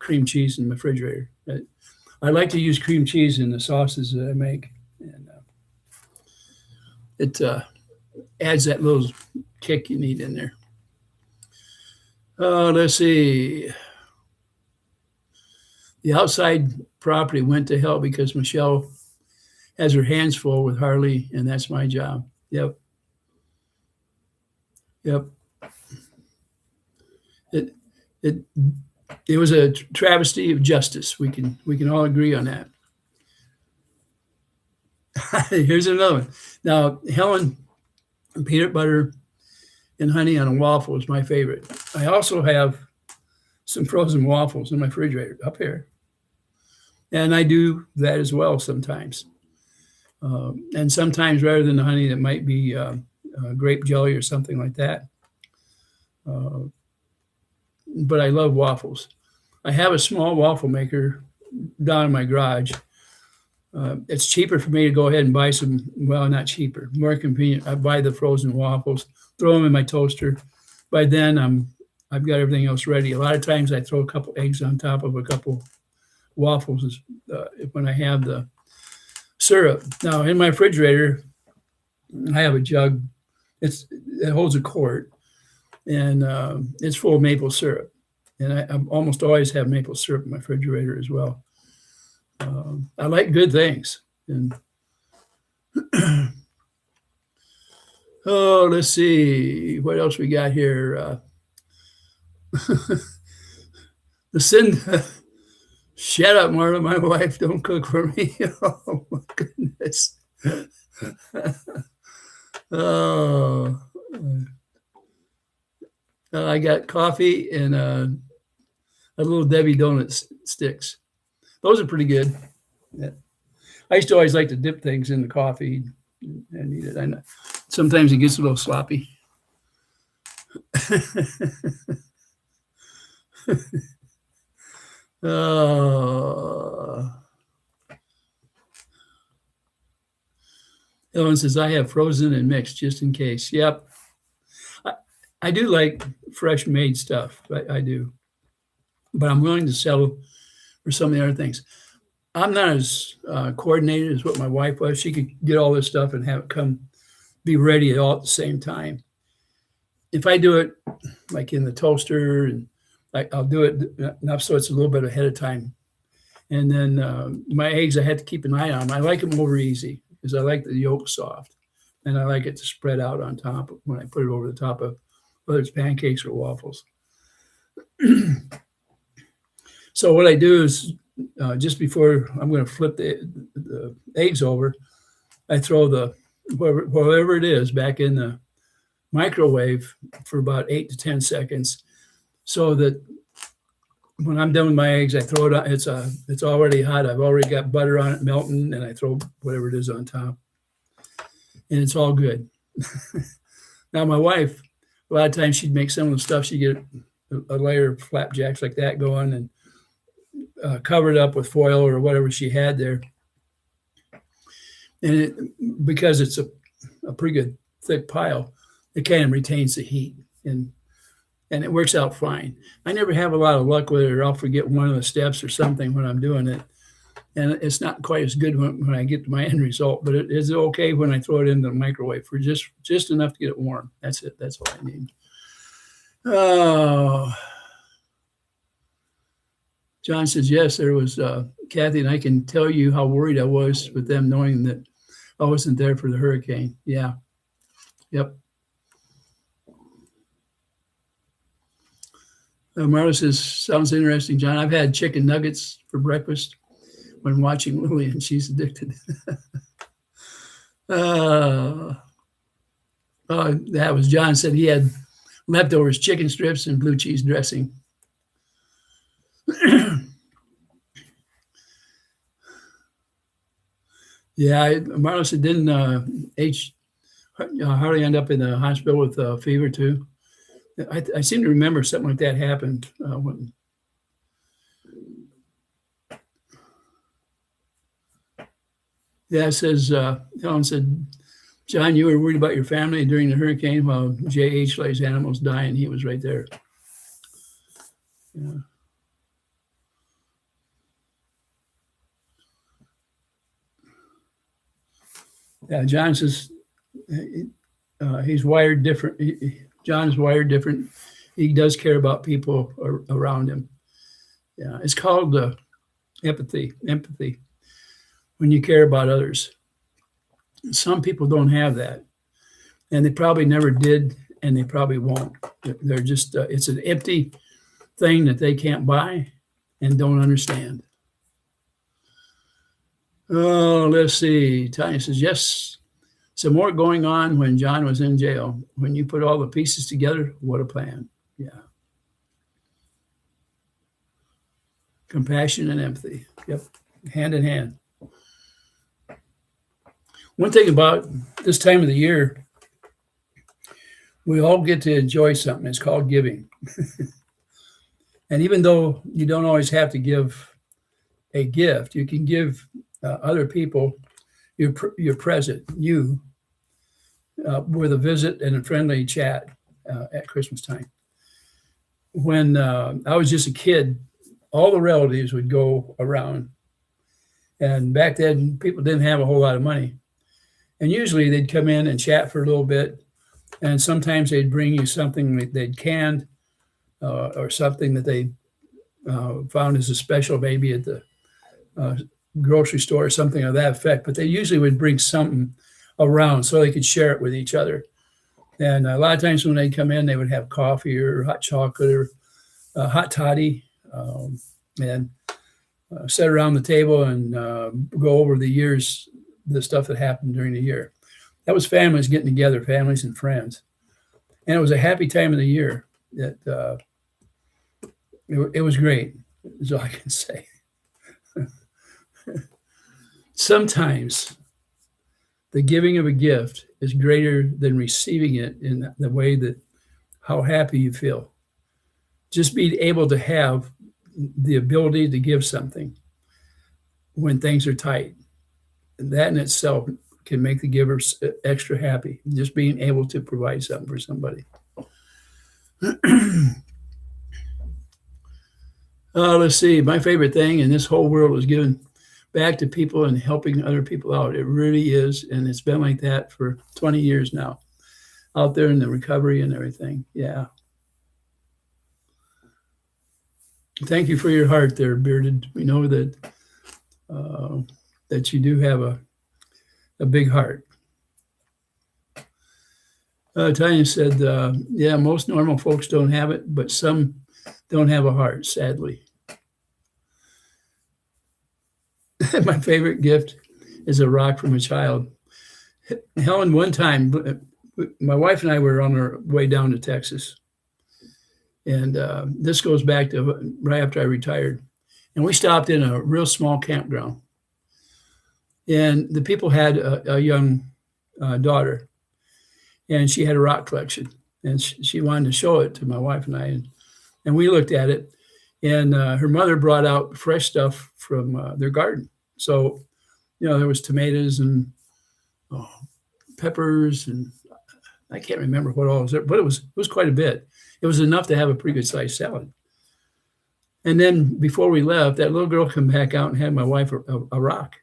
cream cheese in the refrigerator. I like to use cream cheese in the sauces that I make. And it adds that little kick you need in there. Let's see. The outside property went to hell because Michelle has her hands full with Harley, and that's my job. Yep. It was a travesty of justice. We can all agree on that. Here's another one. Now, Helen, peanut butter and honey on a waffle is my favorite. I also have some frozen waffles in my refrigerator up here. And I do that as well sometimes. And sometimes rather than the honey, it might be grape jelly or something like that. But I love waffles. I have a small waffle maker down in my garage. It's cheaper for me to go ahead and buy some, well, not cheaper, more convenient. I buy the frozen waffles, throw them in my toaster. By then, I've got everything else ready. A lot of times I throw a couple eggs on top of a couple waffles when I have the syrup. Now, in my refrigerator, I have a jug. It holds a quart, and it's full of maple syrup. And I almost always have maple syrup in my refrigerator as well. I like good things. And let's see what else we got here. The sin. Shut up, Marla. My wife don't cook for me. Oh my goodness. I got coffee and a little Debbie donut sticks. Those are pretty good. Yeah. I used to always like to dip things in the coffee and eat it. I know sometimes it gets a little sloppy. Ellen says, I have frozen and mixed just in case. Yep. I do like fresh made stuff. I do. But I'm willing to settle for some of the other things. I'm not as coordinated as what my wife was. She could get all this stuff and have it be ready all at the same time. If I do it like in the toaster, and I'll do it enough so it's a little bit ahead of time. And then my eggs, I had to keep an eye on them. I like them over easy because I like the yolk soft, and I like it to spread out on top when I put it over the top of whether it's pancakes or waffles. So what I do is just before I'm going to flip the eggs over, I throw the whatever it is back in the microwave for about 8 to 10 seconds, so that when I'm done with my eggs, I throw it on. It's already hot. I've already got butter on it melting, and I throw whatever it is on top, and it's all good. Now my wife, a lot of times she'd make some of the stuff. She'd get a layer of flapjacks like that going and cover it up with foil or whatever she had there. And because it's a pretty good thick pile, it kind of retains the heat, and it works out fine. I never have a lot of luck with it, or I'll forget one of the steps or something when I'm doing it. And it's not quite as good when I get to my end result, but it is okay when I throw it into the microwave for just enough to get it warm. That's it. That's all I need. Oh, John says, yes, there was Kathy, and I can tell you how worried I was with them knowing that I wasn't there for the hurricane. Yeah. Yep. Marla says, sounds interesting, John. I've had chicken nuggets for breakfast when watching Lily, and she's addicted. That was John said he had leftovers, chicken strips and blue cheese dressing. Yeah, Marla said, didn't Harley end up in the hospital with fever too? I seem to remember something like that happened. Yeah, it says, Helen said, John, you were worried about your family during the hurricane while J.H. let his animals die, and he was right there. Yeah. Yeah, John says he's wired different. John is wired different. He does care about people around him. Yeah, it's called empathy. Empathy. When you care about others. Some people don't have that, and they probably never did, and they probably won't. They're just it's an empty thing that they can't buy and don't understand. Oh, let's see. Tanya says, yes, some more going on when John was in jail. When you put all the pieces together, what a plan. Yeah. Compassion and empathy. Yep. Hand in hand. One thing about this time of the year, we all get to enjoy something. It's called giving. And even though you don't always have to give a gift, you can give other people your present, you, with a visit and a friendly chat at Christmas time. When I was just a kid, all the relatives would go around. And back then, people didn't have a whole lot of money. And usually they'd come in and chat for a little bit. And sometimes they'd bring you something that they'd canned or something that they found as a special, maybe at the grocery store or something of that effect. But they usually would bring something around so they could share it with each other. And a lot of times when they'd come in, they would have coffee or hot chocolate or hot toddy and sit around the table and go over the years, the stuff that happened during the year. That was families getting together, families and friends. And it was a happy time of the year. That it was great, is all I can say. Sometimes the giving of a gift is greater than receiving it in the way that how happy you feel. Just being able to have the ability to give something when things are tight. And that in itself can make the giver extra happy, just being able to provide something for somebody. Let's see. My favorite thing in this whole world is giving back to people and helping other people out. It really is. And it's been like that for 20 years now, out there in the recovery and everything. Yeah. Thank you for your heart there, Bearded. We know that that you do have a big heart. Tanya said, yeah, most normal folks don't have it, but some don't have a heart, sadly. My favorite gift is a rock from a child. Helen, one time, my wife and I were on our way down to Texas. And this goes back to right after I retired. And we stopped in a real small campground. And the people had a young daughter, and she had a rock collection. And she wanted to show it to my wife and I. And we looked at it. And her mother brought out fresh stuff from their garden. So, there was tomatoes and peppers, and I can't remember what all was there, but it was quite a bit. It was enough to have a pretty good sized salad. And then before we left, that little girl came back out and had my wife a rock.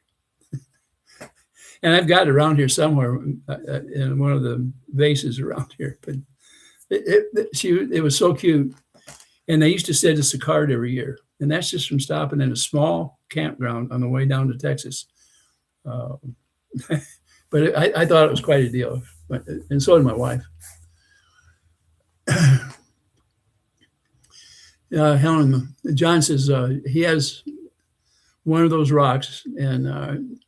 And I've got it around here somewhere in one of the vases around here. But it was so cute. And they used to send us a card every year. And that's just from stopping in a small campground on the way down to Texas. But I thought it was quite a deal. And so did my wife. Helen, John says he has one of those rocks, and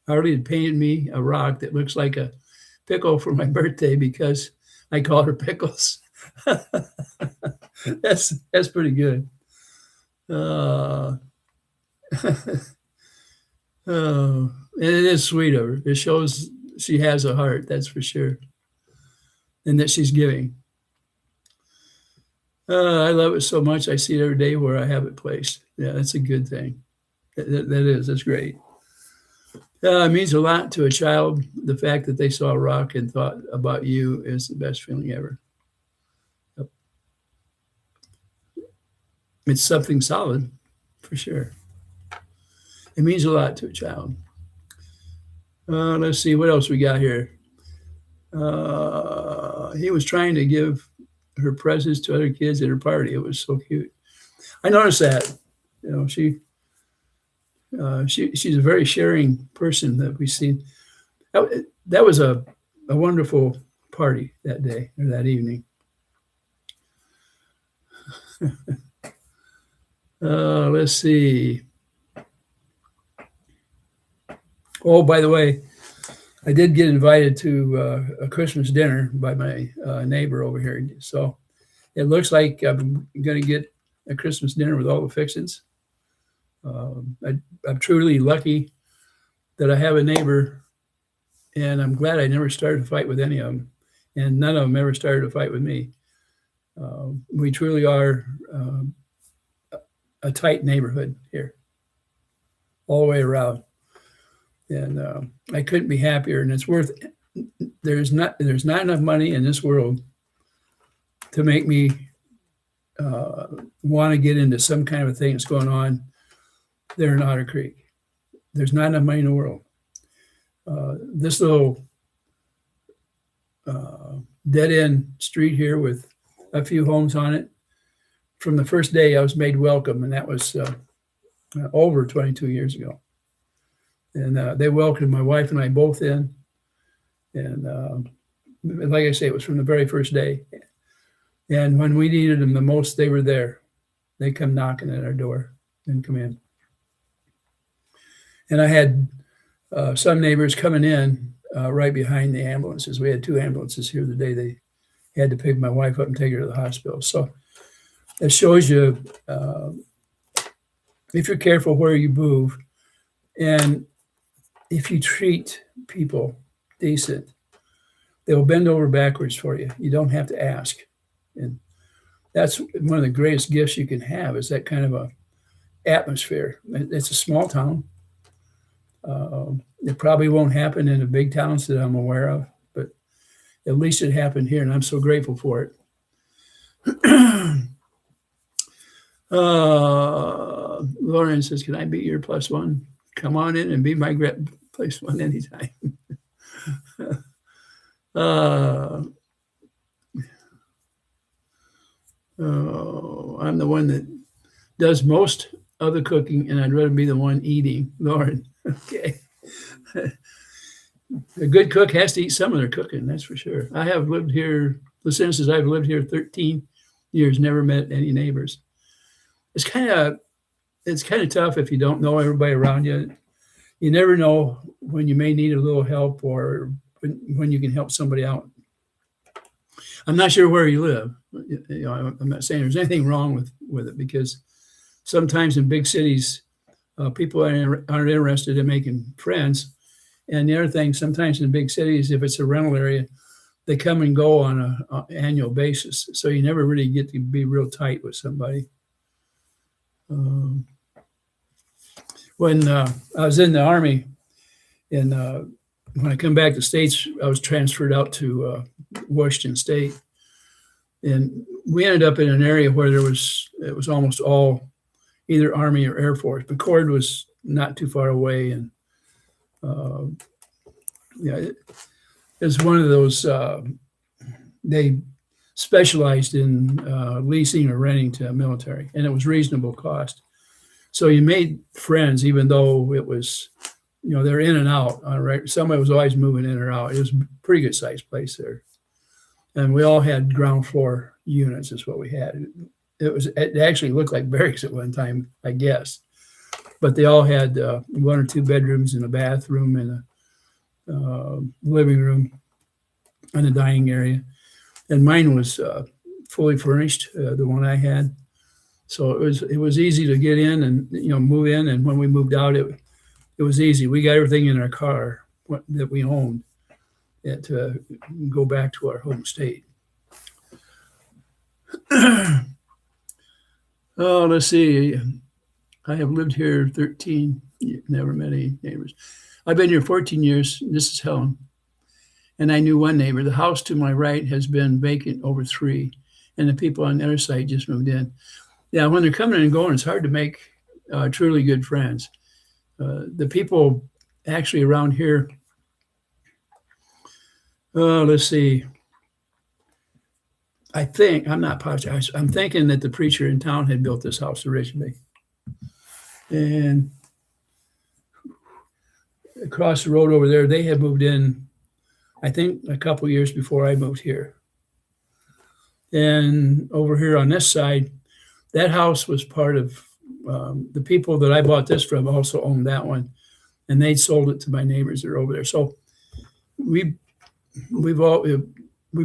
Harley had painted me a rock that looks like a pickle for my birthday because I call her Pickles. That's pretty good. And it is sweet of her. It shows she has a heart, that's for sure, and that she's giving. I love it so much. I see it every day where I have it placed. Yeah, that's a good thing. That's great. It means a lot to a child. The fact that they saw a rock and thought about you is the best feeling ever. Yep. It's something solid, for sure. It means a lot to a child. Let's see what else we got here. He was trying to give her presents to other kids at her party. It was so cute. I noticed that. She's a very sharing person that we've seen. That was a wonderful party that day or that evening. Let's see. Oh, by the way, I did get invited to a Christmas dinner by my neighbor over here. So it looks like I'm going to get a Christmas dinner with all the fixings. I'm truly lucky that I have a neighbor, and I'm glad I never started a fight with any of them, and none of them ever started a fight with me. We truly are a tight neighborhood here, all the way around. And I couldn't be happier. And it's there's not enough money in this world to make me want to get into some kind of a thing that's going on there in Otter Creek. There's not enough money in the world. This little dead end street here with a few homes on it. From the first day I was made welcome, and that was over 22 years ago. And they welcomed my wife and I both in. And like I say, it was from the very first day. And when we needed them the most, they were there. They come knocking at our door and come in. And I had some neighbors coming in right behind the ambulances. We had 2 ambulances here the day they had to pick my wife up and take her to the hospital. So it shows you if you're careful where you move, and if you treat people decent, they'll bend over backwards for you. You don't have to ask. And that's one of the greatest gifts you can have, is that kind of a atmosphere. It's a small town. It probably won't happen in the big towns that I'm aware of, but at least it happened here, and I'm so grateful for it. Lauren says, can I be your +1? Come on in and be my +1 anytime. I'm the one that does most of the cooking, and I'd rather be the one eating. Lauren, okay. A good cook has to eat some of their cooking, that's for sure. I have lived here, listen, since I've lived here 13 years, never met any neighbors. It's kind of tough if you don't know everybody around you. You never know when you may need a little help or when you can help somebody out. I'm not sure where you live. I'm not saying there's anything wrong with it, because sometimes in big cities, people aren't interested in making friends. And the other thing, sometimes in big cities, if it's a rental area, they come and go on an annual basis. So you never really get to be real tight with somebody. When I was in the Army, and when I come back to the States, I was transferred out to Washington State. And we ended up in an area where it was almost all either Army or Air Force. McCord was not too far away. And it was one of those, they specialized in leasing or renting to military, and it was reasonable cost. So you made friends, even though it was, they're in and out. Right, somebody was always moving in or out. It was a pretty good sized place there, and we all had ground floor units. Is what we had. It actually looked like barracks at one time, I guess, but they all had 1 or 2 bedrooms and a bathroom and a living room and a dining area. And mine was fully furnished, the one I had. So it was easy to get in and move in. And when we moved out, it was easy. We got everything in our car that we owned to go back to our home state. Oh, let's see. I have lived here 13, never met any neighbors. I've been here 14 years. This is Helen. And I knew one neighbor. The house to my right has been vacant over 3, and the people on the other side just moved in. Yeah, when they're coming and going, it's hard to make truly good friends. The people actually around here, let's see. I'm not positive. I'm thinking that the preacher in town had built this house originally. And across the road over there, they had moved in, I think, a couple years before I moved here. And over here on this side, that house was part of the people that I bought this from also owned that one, and they sold it to my neighbors that are over there. So we've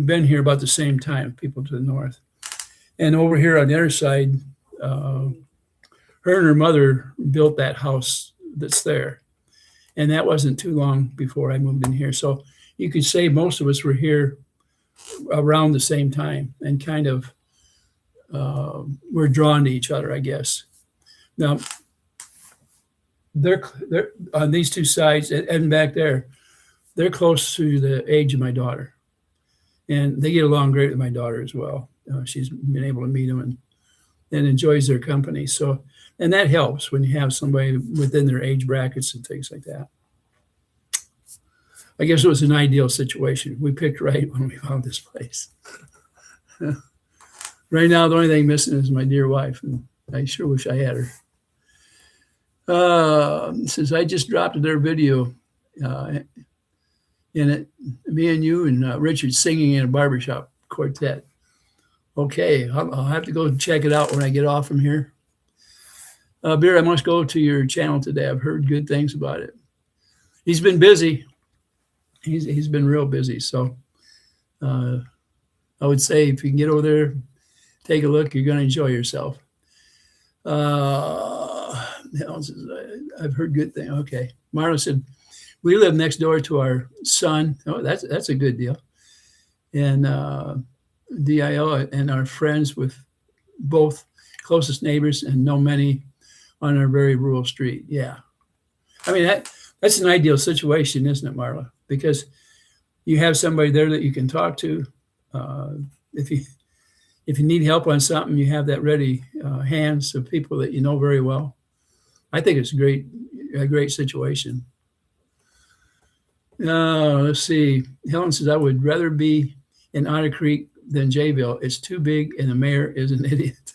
been here about the same time, people to the north. And over here on the other side, her and her mother built that house that's there. And that wasn't too long before I moved in here. So you could say most of us were here around the same time and kind of were drawn to each other, I guess. Now, they're on these two sides and back there, they're close to the age of my daughter. And they get along great with my daughter as well. She's been able to meet them and enjoys their company. So, and that helps when you have somebody within their age brackets and things like that. I guess it was an ideal situation. We picked right when we found this place. Right now, the only thing missing is my dear wife, and I sure wish I had her. Since I just dropped their video in it, me and you and Richard singing in a barbershop quartet. Okay, I'll have to go check it out when I get off from here. Beer, I must go to your channel today. I've heard good things about it. He's been busy. He's been real busy. So I would say if you can get over there, take a look, you're going to enjoy yourself. I've heard good things. Okay. Marla said, we live next door to our son. Oh, that's a good deal. And DIO and our friends with both closest neighbors and know many on our very rural street. Yeah. I mean, that's an ideal situation, isn't it, Marla? Because you have somebody there that you can talk to. If you need help on something, you have that ready hands of people that you know very well. I think it's a great situation. Let's see. Helen says, I would rather be in Otter Creek than Jayville. It's too big and the mayor is an idiot.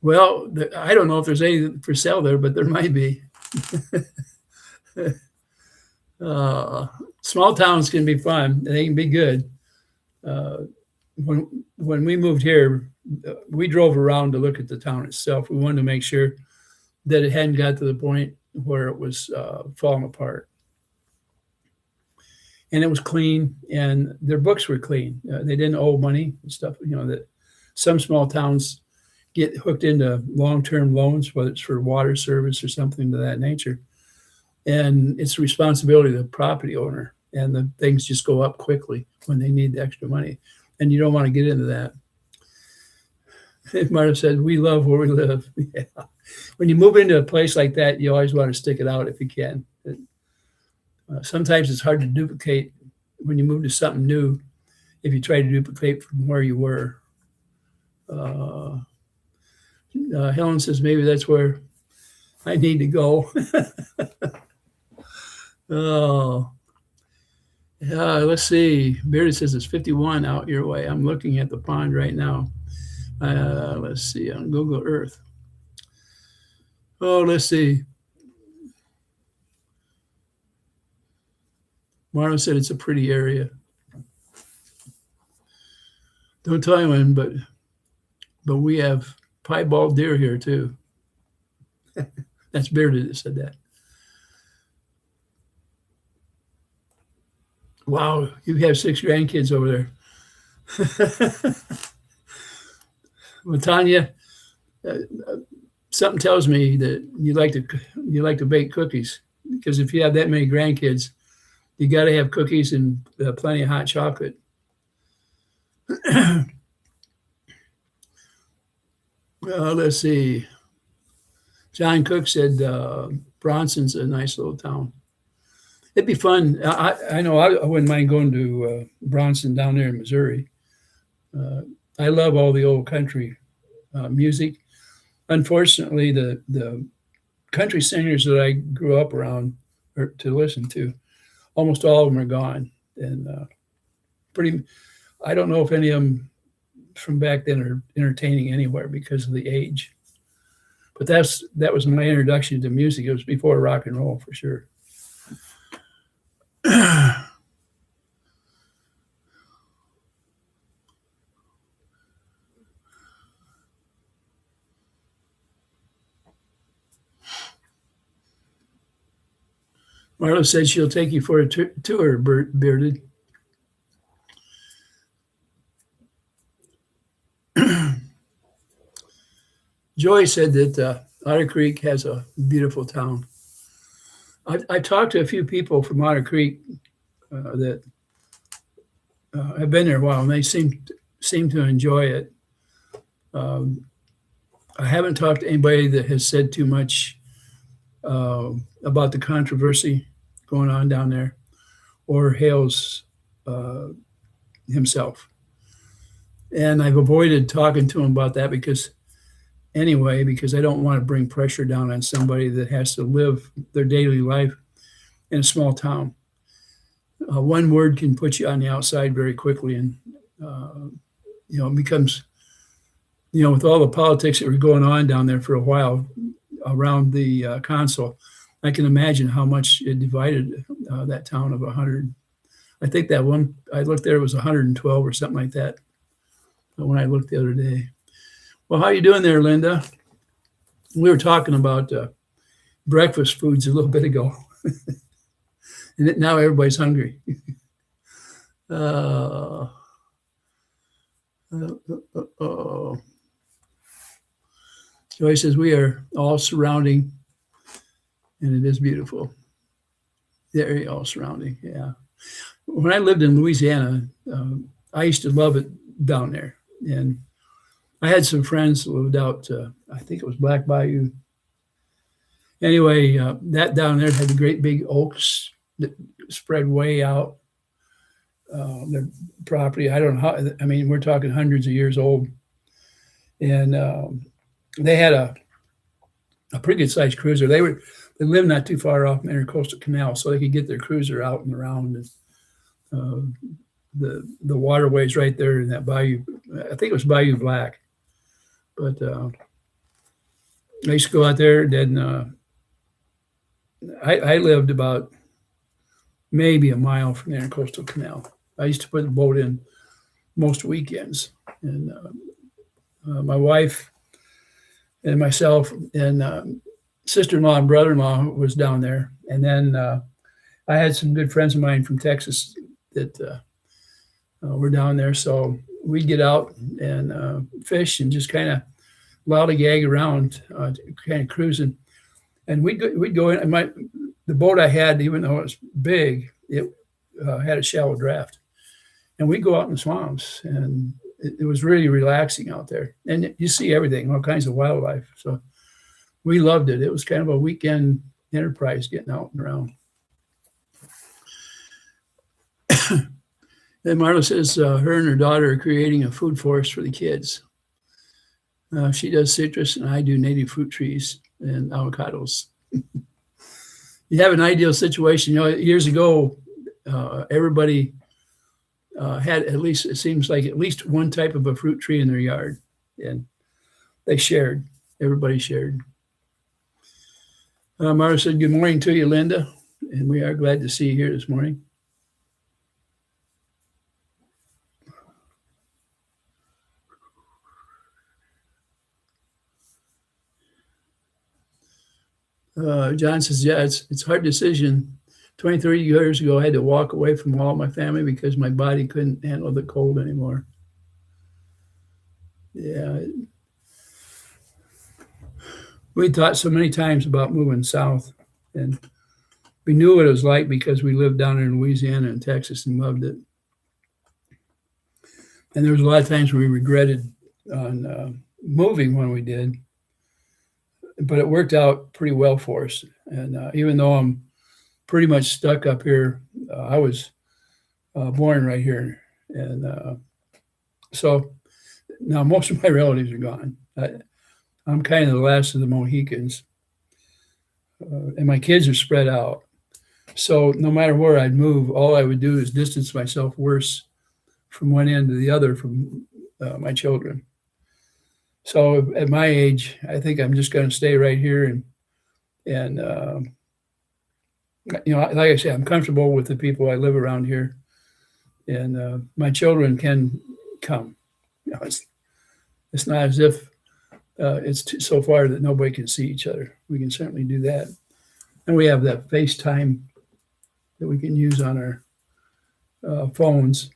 Well, I don't know if there's any for sale there, but there might be. Uh, Small towns can be fun. They can be good. Uh, when we moved here, we drove around to look at the town itself. We wanted to make sure that it hadn't got to the point where it was falling apart. And it was clean, and their books were clean. They didn't owe money and stuff. That some small towns get hooked into long-term loans, whether it's for water service or something to that nature. And it's the responsibility of the property owner, and the things just go up quickly when they need the extra money. And you don't want to get into that. Marta said, we love where we live. Yeah. When you move into a place like that, you always want to stick it out if you can. Sometimes it's hard to duplicate when you move to something new if you try to duplicate from where you were. Helen says, maybe that's where I need to go. Oh, yeah, let's see. Bearded says it's 51 out your way. I'm looking at the pond right now. Let's see on Google Earth. Oh, let's see. Marlon said it's a pretty area. Don't tell anyone, but we have piebald deer here too. That's Bearded that said that. Wow, you have 6 grandkids over there. Well, Tanya, something tells me that you like to bake cookies, because if you have that many grandkids, you got to have cookies and plenty of hot chocolate. Let's see. John Cook said Bronson's a nice little town. It'd be fun. I know I wouldn't mind going to Bronson down there in Missouri. I love all the old country music. Unfortunately, the country singers that I grew up around or to listen to, almost all of them are gone. And I don't know if any of them from back then are entertaining anywhere because of the age. But that was my introduction to music. It was before rock and roll for sure. Marlo said she'll take you for a tour, Bearded. Joy said that Otter Creek has a beautiful town. I talked to a few people from Otter Creek that have been there a while, and they seem to enjoy it. I haven't talked to anybody that has said too much about the controversy going on down there, or Hales himself. And I've avoided talking to him about that because I don't want to bring pressure down on somebody that has to live their daily life in a small town. One word can put you on the outside very quickly, and it becomes, with all the politics that were going on down there for a while around the consul, I can imagine how much it divided that town of 100. I think that one I looked there was 112 or something like that when I looked the other day. Well, how you doing there, Linda? We were talking about breakfast foods a little bit ago, and now everybody's hungry. Joy says we are all surrounding, and it is beautiful. Very all surrounding, yeah. When I lived in Louisiana, I used to love it down there, and I had some friends that lived out, I think it was Black Bayou. Anyway, that down there had the great big oaks that spread way out. Their property, I don't know how, we're talking hundreds of years old. And they had a pretty good sized cruiser. They lived not too far off Intercoastal Canal, so they could get their cruiser out and around. And the waterways right there in that bayou, I think it was Bayou Black. But I used to go out there. Then I lived about maybe a mile from the Intercoastal Canal. I used to put the boat in most weekends, and my wife and myself and sister-in-law and brother-in-law was down there, and then I had some good friends of mine from Texas that were down there, so we'd get out and fish and just kind of lollygag around, kind of cruising, and we'd go in. And the boat I had, even though it was big, it had a shallow draft, and we'd go out in the swamps, and it was really relaxing out there. And you see everything, all kinds of wildlife. So we loved it. It was kind of a weekend enterprise getting out and around. Then Marla says her and her daughter are creating a food forest for the kids. She does citrus, and I do native fruit trees and avocados. You have an ideal situation. Years ago, everybody had at least, it seems like at least one type of a fruit tree in their yard, and they shared. Everybody shared. Marla said, "Good morning to you, Linda," and we are glad to see you here this morning. John says, yeah, it's a hard decision. 20, 30 years ago, I had to walk away from all my family because my body couldn't handle the cold anymore. Yeah. We thought so many times about moving south, and we knew what it was like because we lived down in Louisiana and Texas and loved it. And there was a lot of times we regretted on moving when we did, but it worked out pretty well for us. And even though I'm pretty much stuck up here, I was born right here. And so now most of my relatives are gone. I'm kind of the last of the Mohicans. And my kids are spread out. So no matter where I'd move, all I would do is distance myself worse from one end to the other from my children. So at my age, I think I'm just going to stay right here, and like I said, I'm comfortable with the people I live around here, and my children can come. It's not as if it's so far that nobody can see each other. We can certainly do that, and we have that FaceTime that we can use on our phones,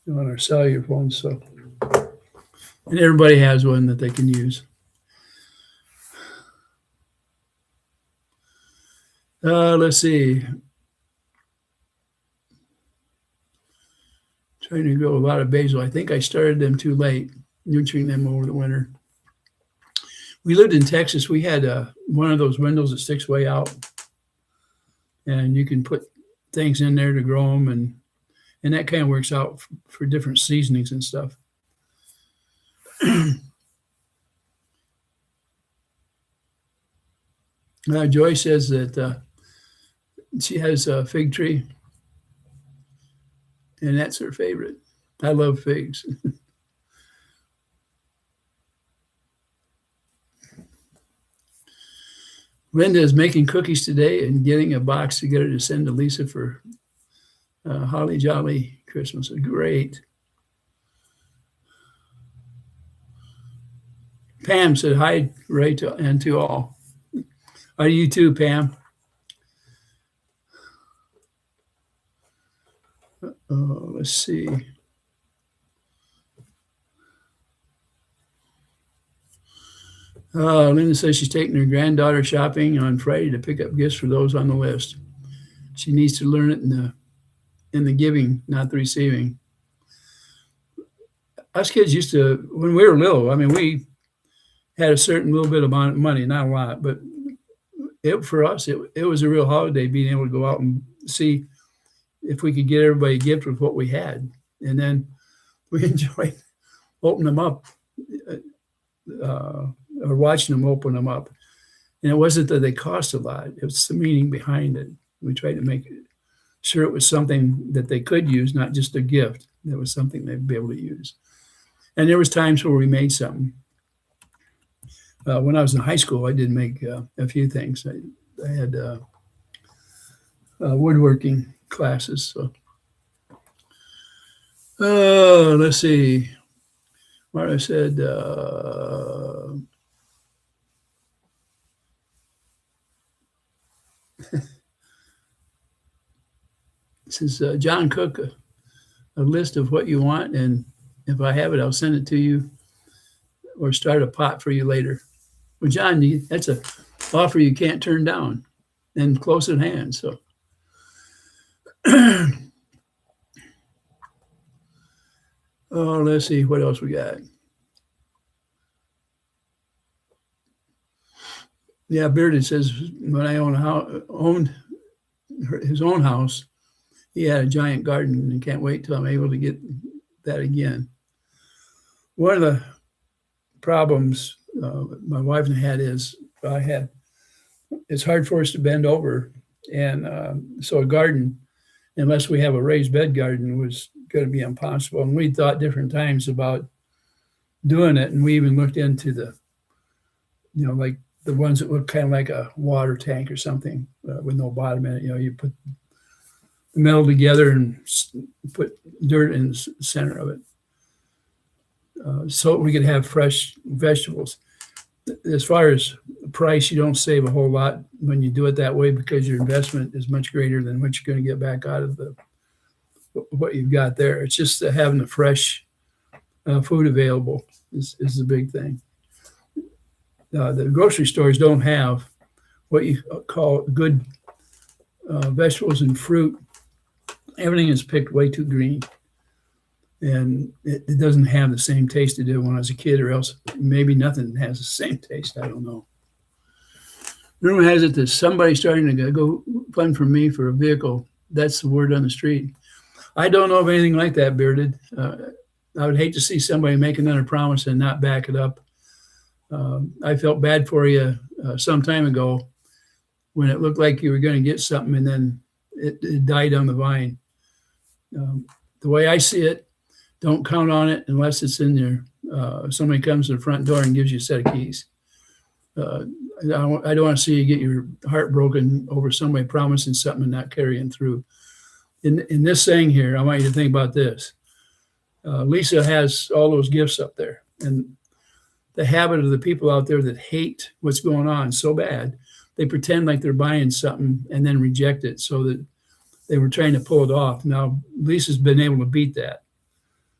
on our cellular phones. So. And everybody has one that they can use. Let's see. Trying to grow a lot of basil. I think I started them too late, nurturing them over the winter. We lived in Texas. We had one of those windows that sticks way out, and you can put things in there to grow them, and that kind of works out for different seasonings and stuff. Joy says that she has a fig tree, and that's her favorite. I love figs. Linda is making cookies today and getting a box together to send to Lisa for Holly Jolly Christmas. Great. Pam said hi, Ray, and to all. Are you too, Pam? Let's see. Linda says she's taking her granddaughter shopping on Friday to pick up gifts for those on the list. She needs to learn it in the giving, not the receiving. Us kids used to, when we were little, I mean, we had a certain little bit of money, not a lot, but for us, it was a real holiday being able to go out and see if we could get everybody a gift with what we had. And then we enjoyed opening them up, or watching them open them up. And it wasn't that they cost a lot, it was the meaning behind it. We tried to make sure it was something that they could use, not just a gift. It was something they'd be able to use. And there was times where we made something. When I was in high school, I did make a few things. I had woodworking classes. So, let's see. Marta said, this is John Cook, a list of what you want, and if I have it, I'll send it to you or start a pot for you later. Well, John, that's a offer you can't turn down and close at hand. So, oh, let's see what else we got. Yeah, Bearded says when I owned his own house, he had a giant garden and can't wait till I'm able to get that again. One of the problems my wife had is it's hard for us to bend over, and so a garden, unless we have a raised bed garden, was going to be impossible. And we thought different times about doing it, and we even looked into like the ones that look kind of like a water tank or something with no bottom in it. You put the metal together and put dirt in the center of it, so we could have fresh vegetables. As far as price, you don't save a whole lot when you do it that way because your investment is much greater than what you're going to get back out of what you've got there. It's just having the fresh food available is the big thing. The grocery stores don't have what you call good vegetables and fruit. Everything is picked way too green, and it doesn't have the same taste it did when I was a kid, or else maybe nothing has the same taste. I don't know. Rumor has it that somebody's starting to go fund for me for a vehicle. That's the word on the street. I don't know of anything like that, Bearded. I would hate to see somebody make another promise and not back it up. I felt bad for you some time ago when it looked like you were going to get something and then it died on the vine. The way I see it, don't count on it unless it's in there. Somebody comes to the front door and gives you a set of keys. I don't want to see you get your heart broken over somebody promising something and not carrying through. In this thing here, I want you to think about this. Lisa has all those gifts up there, and the habit of the people out there that hate what's going on so bad, they pretend like they're buying something and then reject it so that they were trying to pull it off. Now, Lisa's been able to beat that.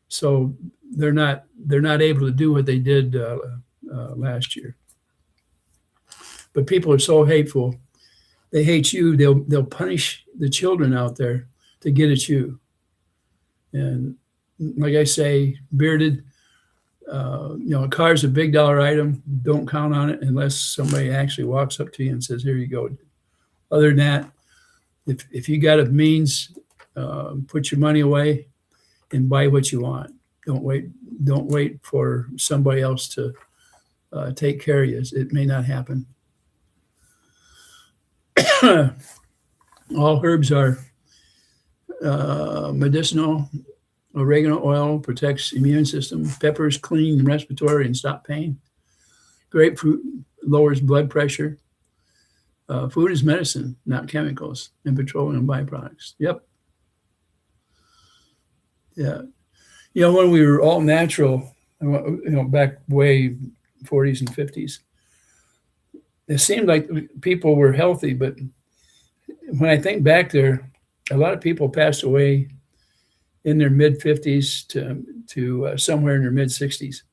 So they're not able to do what they did last year. But people are so hateful. They hate you. They'll punish the children out there to get at you. And like I say, Bearded, a car's a big dollar item. Don't count on it unless somebody actually walks up to you and says, "Here you go." Other than that, if you got a means, put your money away and buy what you want. Don't wait for somebody else to take care of you. It may not happen. All herbs are medicinal. Oregano oil protects immune system. Peppers clean respiratory and stop pain. Grapefruit lowers blood pressure. Food is medicine, not chemicals and petroleum byproducts. Yep. Yeah. When we were all natural, back way 40s and 50s, it seemed like people were healthy, but when I think back there, a lot of people passed away in their mid 50s to somewhere in their mid 60s.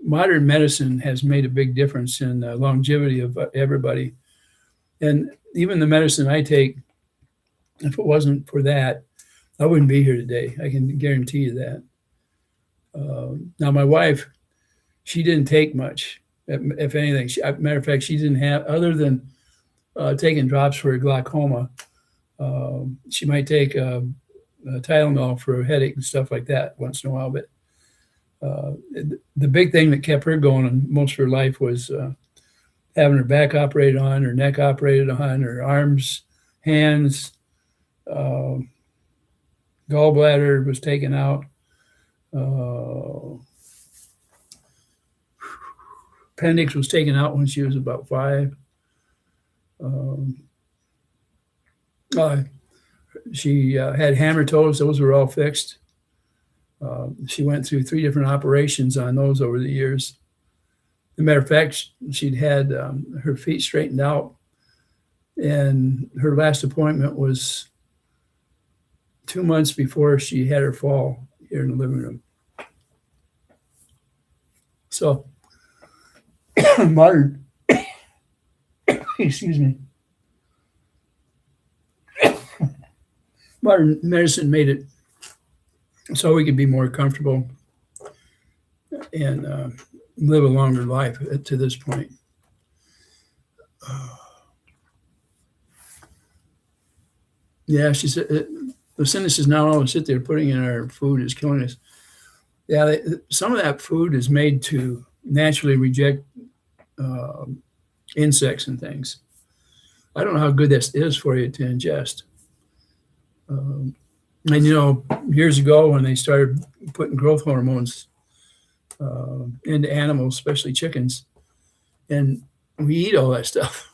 Modern medicine has made a big difference in the longevity of everybody. And even the medicine I take, if it wasn't for that, I wouldn't be here today. I can guarantee you that. Now, my wife, she didn't take much, if anything. Matter of fact, she didn't have, other than taking drops for glaucoma, she might take Tylenol for a headache and stuff like that once in a while. But the big thing that kept her going on most of her life was having her back operated on, her neck operated on, her arms, hands, gallbladder was taken out. appendix was taken out when she was about 5. Um, uh, she had hammer toes; those were all fixed. She went through 3 different operations on those over the years. As a matter of fact, she'd had her feet straightened out, and her last appointment was 2 months before she had her fall here in the living room. So, modern, excuse me, modern medicine made it so we could be more comfortable and live a longer life to this point. Yeah, she said the sentence is now all the shit they're putting in our food is killing us. Yeah, some of that food is made to naturally reject insects and things. I don't know how good this is for you to ingest. And years ago when they started putting growth hormones into animals, especially chickens, and we eat all that stuff.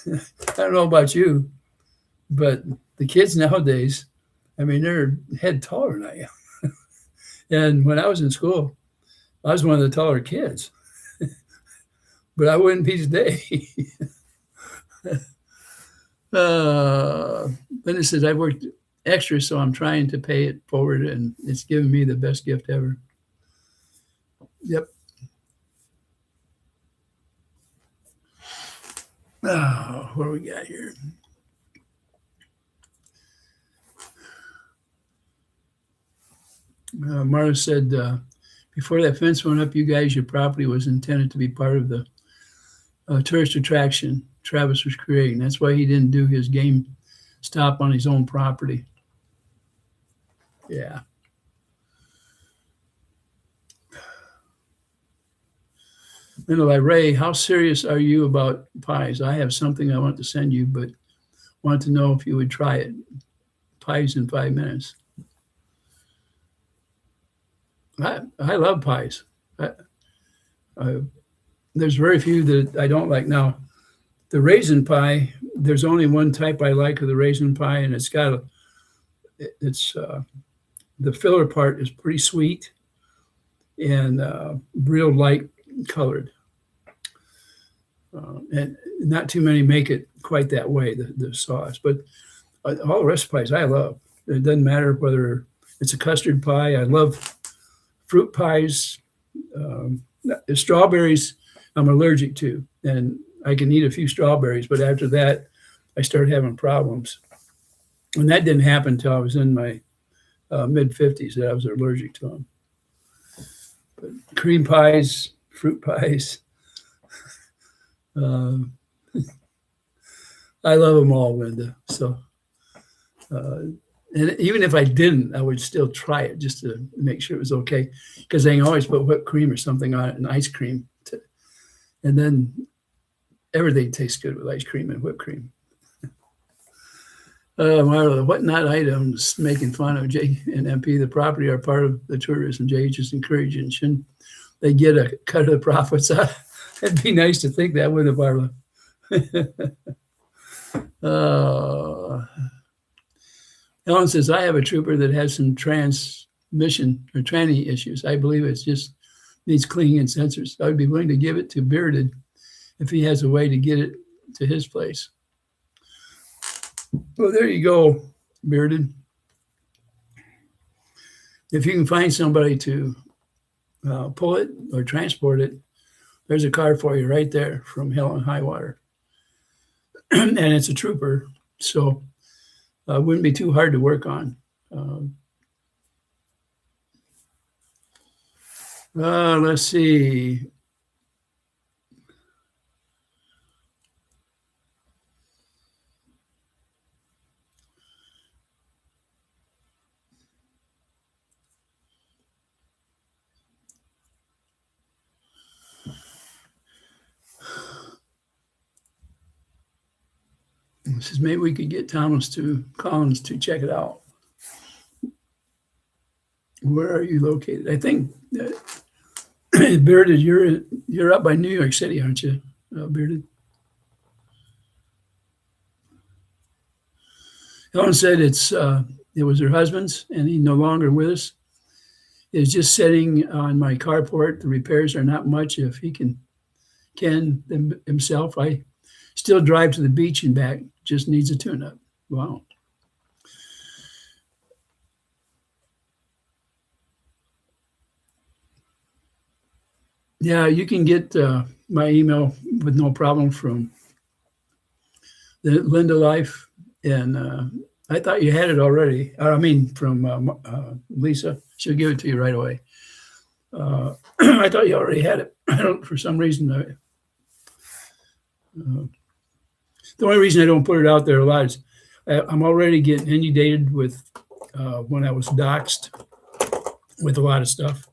I don't know about you, but the kids nowadays, I mean, they're head taller than I am. And when I was in school, I was one of the taller kids, but I wouldn't be today. Linda says, I worked extra, so I'm trying to pay it forward, and it's given me the best gift ever. Yep. Oh, what do we got here? Marla said, before that fence went up, you guys, your property was intended to be part of the tourist attraction Travis was creating. That's why he didn't do his game stop on his own property. Yeah. Linda Ray, how serious are you about pies? I have something I want to send you, but want to know if you would try it. Pies in 5 minutes. I love pies. There's very few that I don't like. Now, the raisin pie, there's only one type I like of the raisin pie, and it's the filler part is pretty sweet and real light colored. And not too many make it quite that way, the sauce. But all the rest of pies I love. It doesn't matter whether it's a custard pie. I love fruit pies. Strawberries I'm allergic to, and I can eat a few strawberries, but after that, I started having problems. And that didn't happen until I was in my mid-50s that I was allergic to them. But cream pies, fruit pies, I love them all, Linda. So, and even if I didn't, I would still try it just to make sure it was okay, because they can always put whipped cream or something on it and ice cream. And then everything tastes good with ice cream and whipped cream. Marla, what not items making fun of J and MP, the property are part of the tourism. Jay just encouraging. Shouldn't they get a cut of the profits? It'd be nice to think that, wouldn't it, Marla? Ellen says, I have a trooper that has some transmission or tranny issues. I believe it just needs cleaning and sensors. I would be willing to give it to Bearded if he has a way to get it to his place. Well, there you go, Bearded. If you can find somebody to pull it or transport it, there's a car for you right there from Hell and High Water. And it's a trooper, so it wouldn't be too hard to work on. Let's see. It says maybe we could get Collins to check it out. Where are you located? I think that Bearded, you're up by New York City, aren't you, Bearded? Helen said it was her husband's, and he's no longer with us. It's just sitting on my carport. The repairs are not much. If he can them himself, I still drive to the beach and back. Just needs a tune-up. Wow. Yeah, you can get my email with no problem from the Linda Life, and I thought you had it already. I mean, from Lisa. She'll give it to you right away. I thought you already had it. I don't, for some reason. The only reason I don't put it out there a lot is I'm already getting inundated with when I was doxxed with a lot of stuff.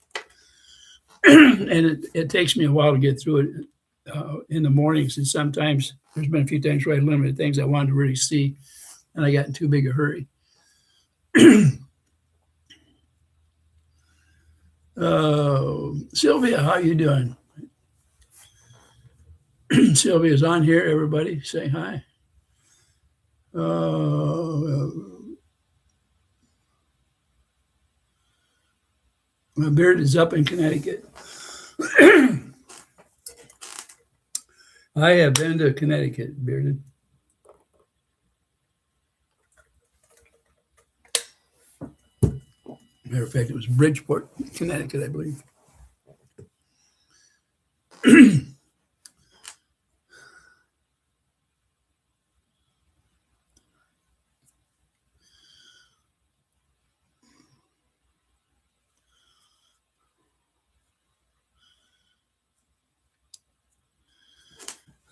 And it takes me a while to get through it in the mornings. And sometimes there's been a few times where I limited things I wanted to really see, and I got in too big a hurry. Sylvia, how you doing? Sylvia's on here. Everybody say hi. My beard is up in Connecticut. I have been to Connecticut, Bearded. Matter of fact, it was Bridgeport, Connecticut, I believe.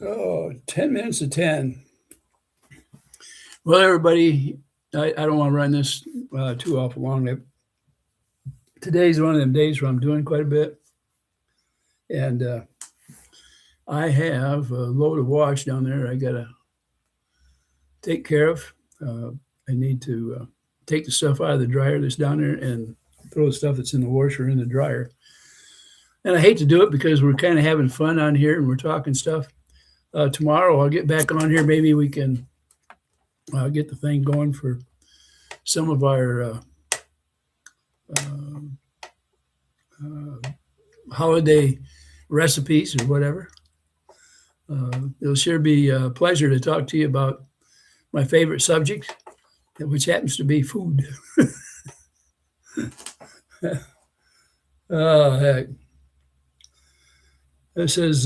Oh, 10 minutes to 10. Well, everybody, I don't want to run this too awful long. Today's one of them days where I'm doing quite a bit. And I have a load of wash down there I got to take care of. I need to take the stuff out of the dryer that's down there and throw the stuff that's in the washer in the dryer. And I hate to do it because we're kind of having fun on here and we're talking stuff. Tomorrow I'll get back on here. Maybe we can get the thing going for some of our holiday recipes or whatever. It'll sure be a pleasure to talk to you about my favorite subject, which happens to be food. Oh, heck. It says,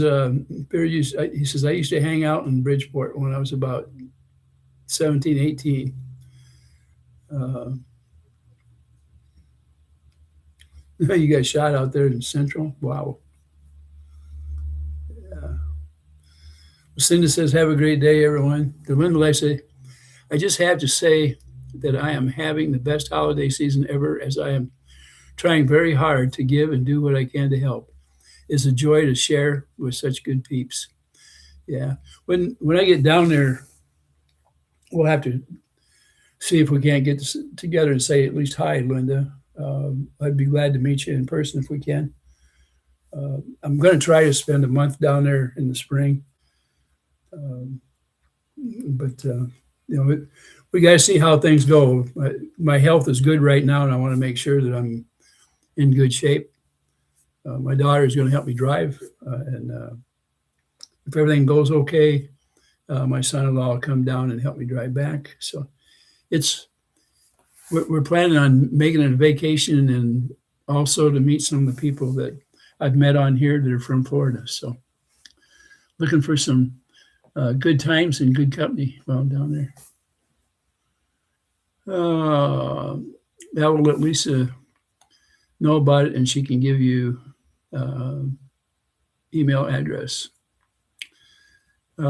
he says, I used to hang out in Bridgeport when I was about 17, 18. You got shot out there in Central? Wow. Yeah. Lucinda says, have a great day, everyone. The Linda Life says, I just have to say that I am having the best holiday season ever as I am trying very hard to give and do what I can to help. It's a joy to share with such good peeps. Yeah. When I get down there, we'll have to see if we can't get together and say at least hi, Linda. I'd be glad to meet you in person if we can. I'm going to try to spend a month down there in the spring. But we got to see how things go. My health is good right now, and I want to make sure that I'm in good shape. My daughter is going to help me drive, and if everything goes okay, my son-in-law will come down and help me drive back. So we're planning on making it a vacation and also to meet some of the people that I've met on here that are from Florida. So looking for some good times and good company while I'm down there. That will let Lisa know about it, and she can give you email address. They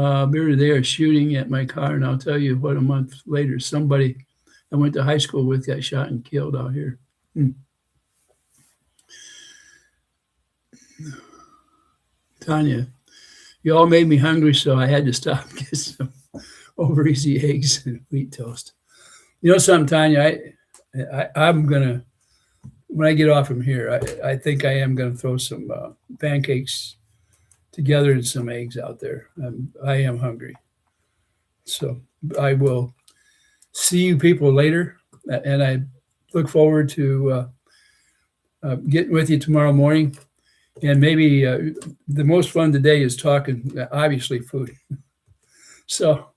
are shooting at my car, and I'll tell you what, a month later, somebody I went to high school with got shot and killed out here. Tanya, you all made me hungry, so I had to stop and get some over easy eggs and wheat toast. You know something, Tanya, I'm gonna when I get off from here, I think I am going to throw some pancakes together and some eggs out there. I am hungry. So I will see you people later. And I look forward to getting with you tomorrow morning. And maybe the most fun today is talking, obviously, food. So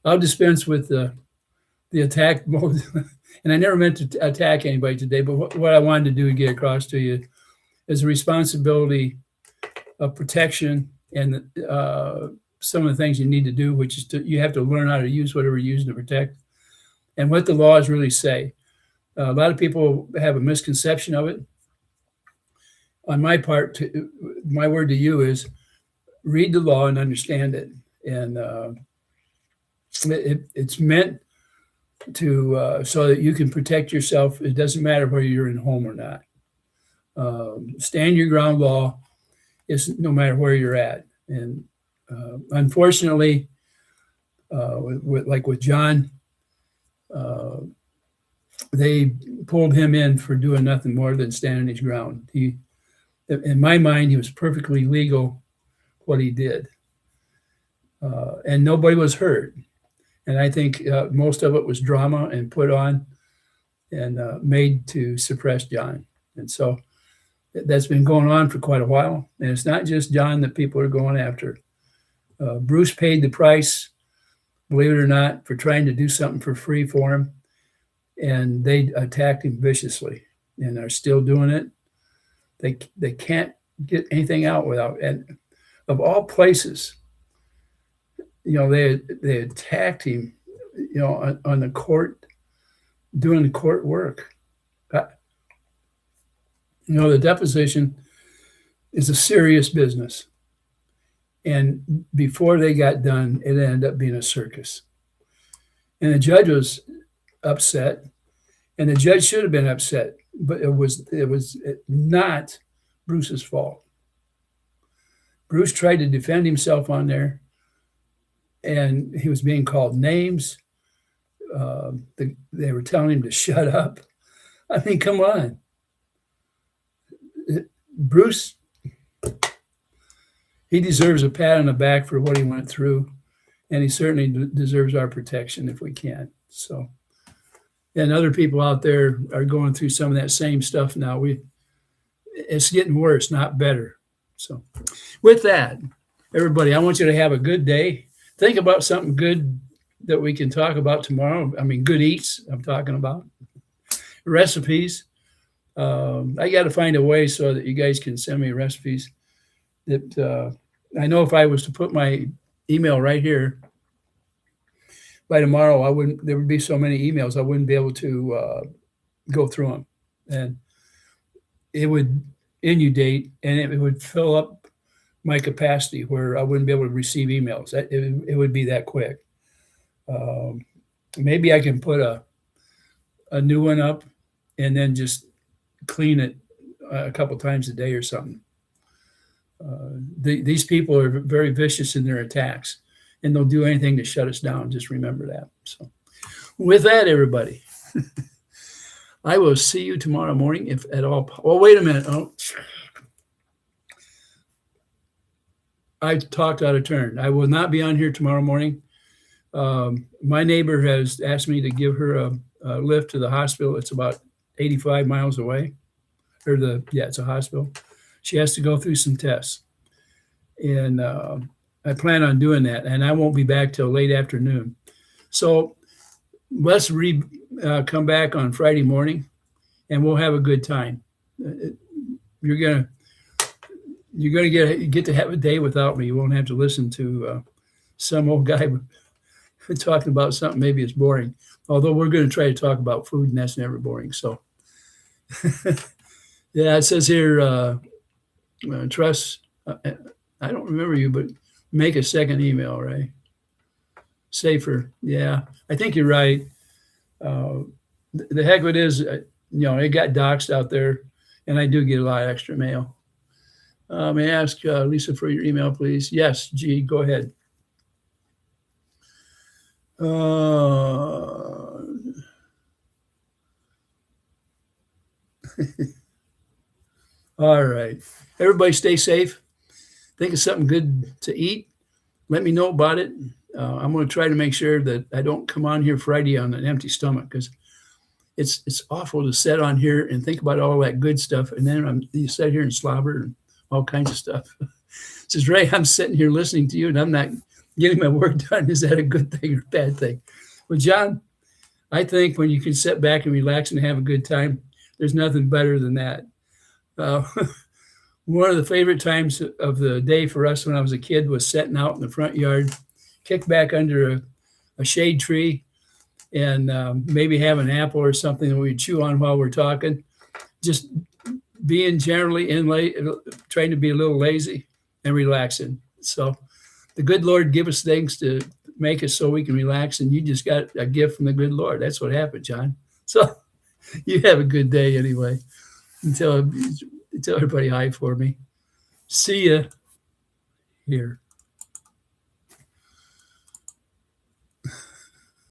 I'll dispense with the attack mode. And I never meant to attack anybody today, but what I wanted to do and get across to you is the responsibility of protection and some of the things you need to do, which is you have to learn how to use whatever you're using to protect and what the laws really say. A lot of people have a misconception of it. On my part, my word to you is read the law and understand it. And it's meant to so that you can protect yourself. It doesn't matter whether you're in home or not. Stand your ground law is no matter where you're at. And unfortunately, with John, they pulled him in for doing nothing more than standing his ground. In my mind, he was perfectly legal what he did, and nobody was hurt. And I think most of it was drama and put on and made to suppress John. And so that's been going on for quite a while. And it's not just John that people are going after. Bruce paid the price, believe it or not, for trying to do something for free for him. And they attacked him viciously and are still doing it. They can't get anything out without, and of all places, they attacked him, on the court, doing the court work. The deposition is a serious business. And before they got done, it ended up being a circus. And the judge was upset, and the judge should have been upset, but it was not Bruce's fault. Bruce tried to defend himself on there, and he was being called names. They were telling him to shut up. I mean, come on. Bruce, he deserves a pat on the back for what he went through, and he certainly deserves our protection if we can. So, and other people out there are going through some of that same stuff now. It's getting worse, not better. So, with that, everybody, I want you to have a good day. Think about something good that we can talk about tomorrow. I mean, good eats, I'm talking about. Recipes. I got to find a way so that you guys can send me recipes. That I know if I was to put my email right here by tomorrow, there would be so many emails, I wouldn't be able to go through them. And it would inundate, and it would fill up my capacity where I wouldn't be able to receive emails. It would be that quick. Maybe I can put a new one up and then just clean it a couple times a day or something. These people are very vicious in their attacks, and they'll do anything to shut us down. Just remember that. So with that, everybody, I will see you tomorrow morning, if at all. Well, wait a minute. Oh, I talked out of turn. I will not be on here tomorrow morning. My neighbor has asked me to give her a lift to the hospital. It's about 85 miles away. It's a hospital. She has to go through some tests. And I plan on doing that. And I won't be back till late afternoon. So let's come back on Friday morning, and we'll have a good time. You're gonna get to have a day without me. You won't have to listen to some old guy talking about something maybe it's boring. Although we're going to try to talk about food, and that's never boring. So, yeah, it says here, trust. I don't remember you, but make a second email, right? Safer. Yeah, I think you're right. The heck of it is, it got doxxed out there, and I do get a lot of extra mail. May I ask Lisa for your email, please? Yes, G, go ahead. All right. Everybody stay safe. Think of something good to eat. Let me know about it. I'm going to try to make sure that I don't come on here Friday on an empty stomach because it's awful to sit on here and think about all that good stuff, and then you sit here and slobber and all kinds of stuff. Says Ray, I'm sitting here listening to you, and I'm not getting my work done. Is that a good thing or a bad thing? Well, John, I think when you can sit back and relax and have a good time, there's nothing better than that. Uh, one of the favorite times of the day for us when I was a kid was sitting out in the front yard, kicked back under a shade tree, and maybe have an apple or something that we chew on while we're talking. Just being generally trying to be a little lazy and relaxing. So the good Lord give us things to make us so we can relax, and you just got a gift from the good Lord. That's what happened, John. So you have a good day anyway. Tell everybody hi for me. See ya here.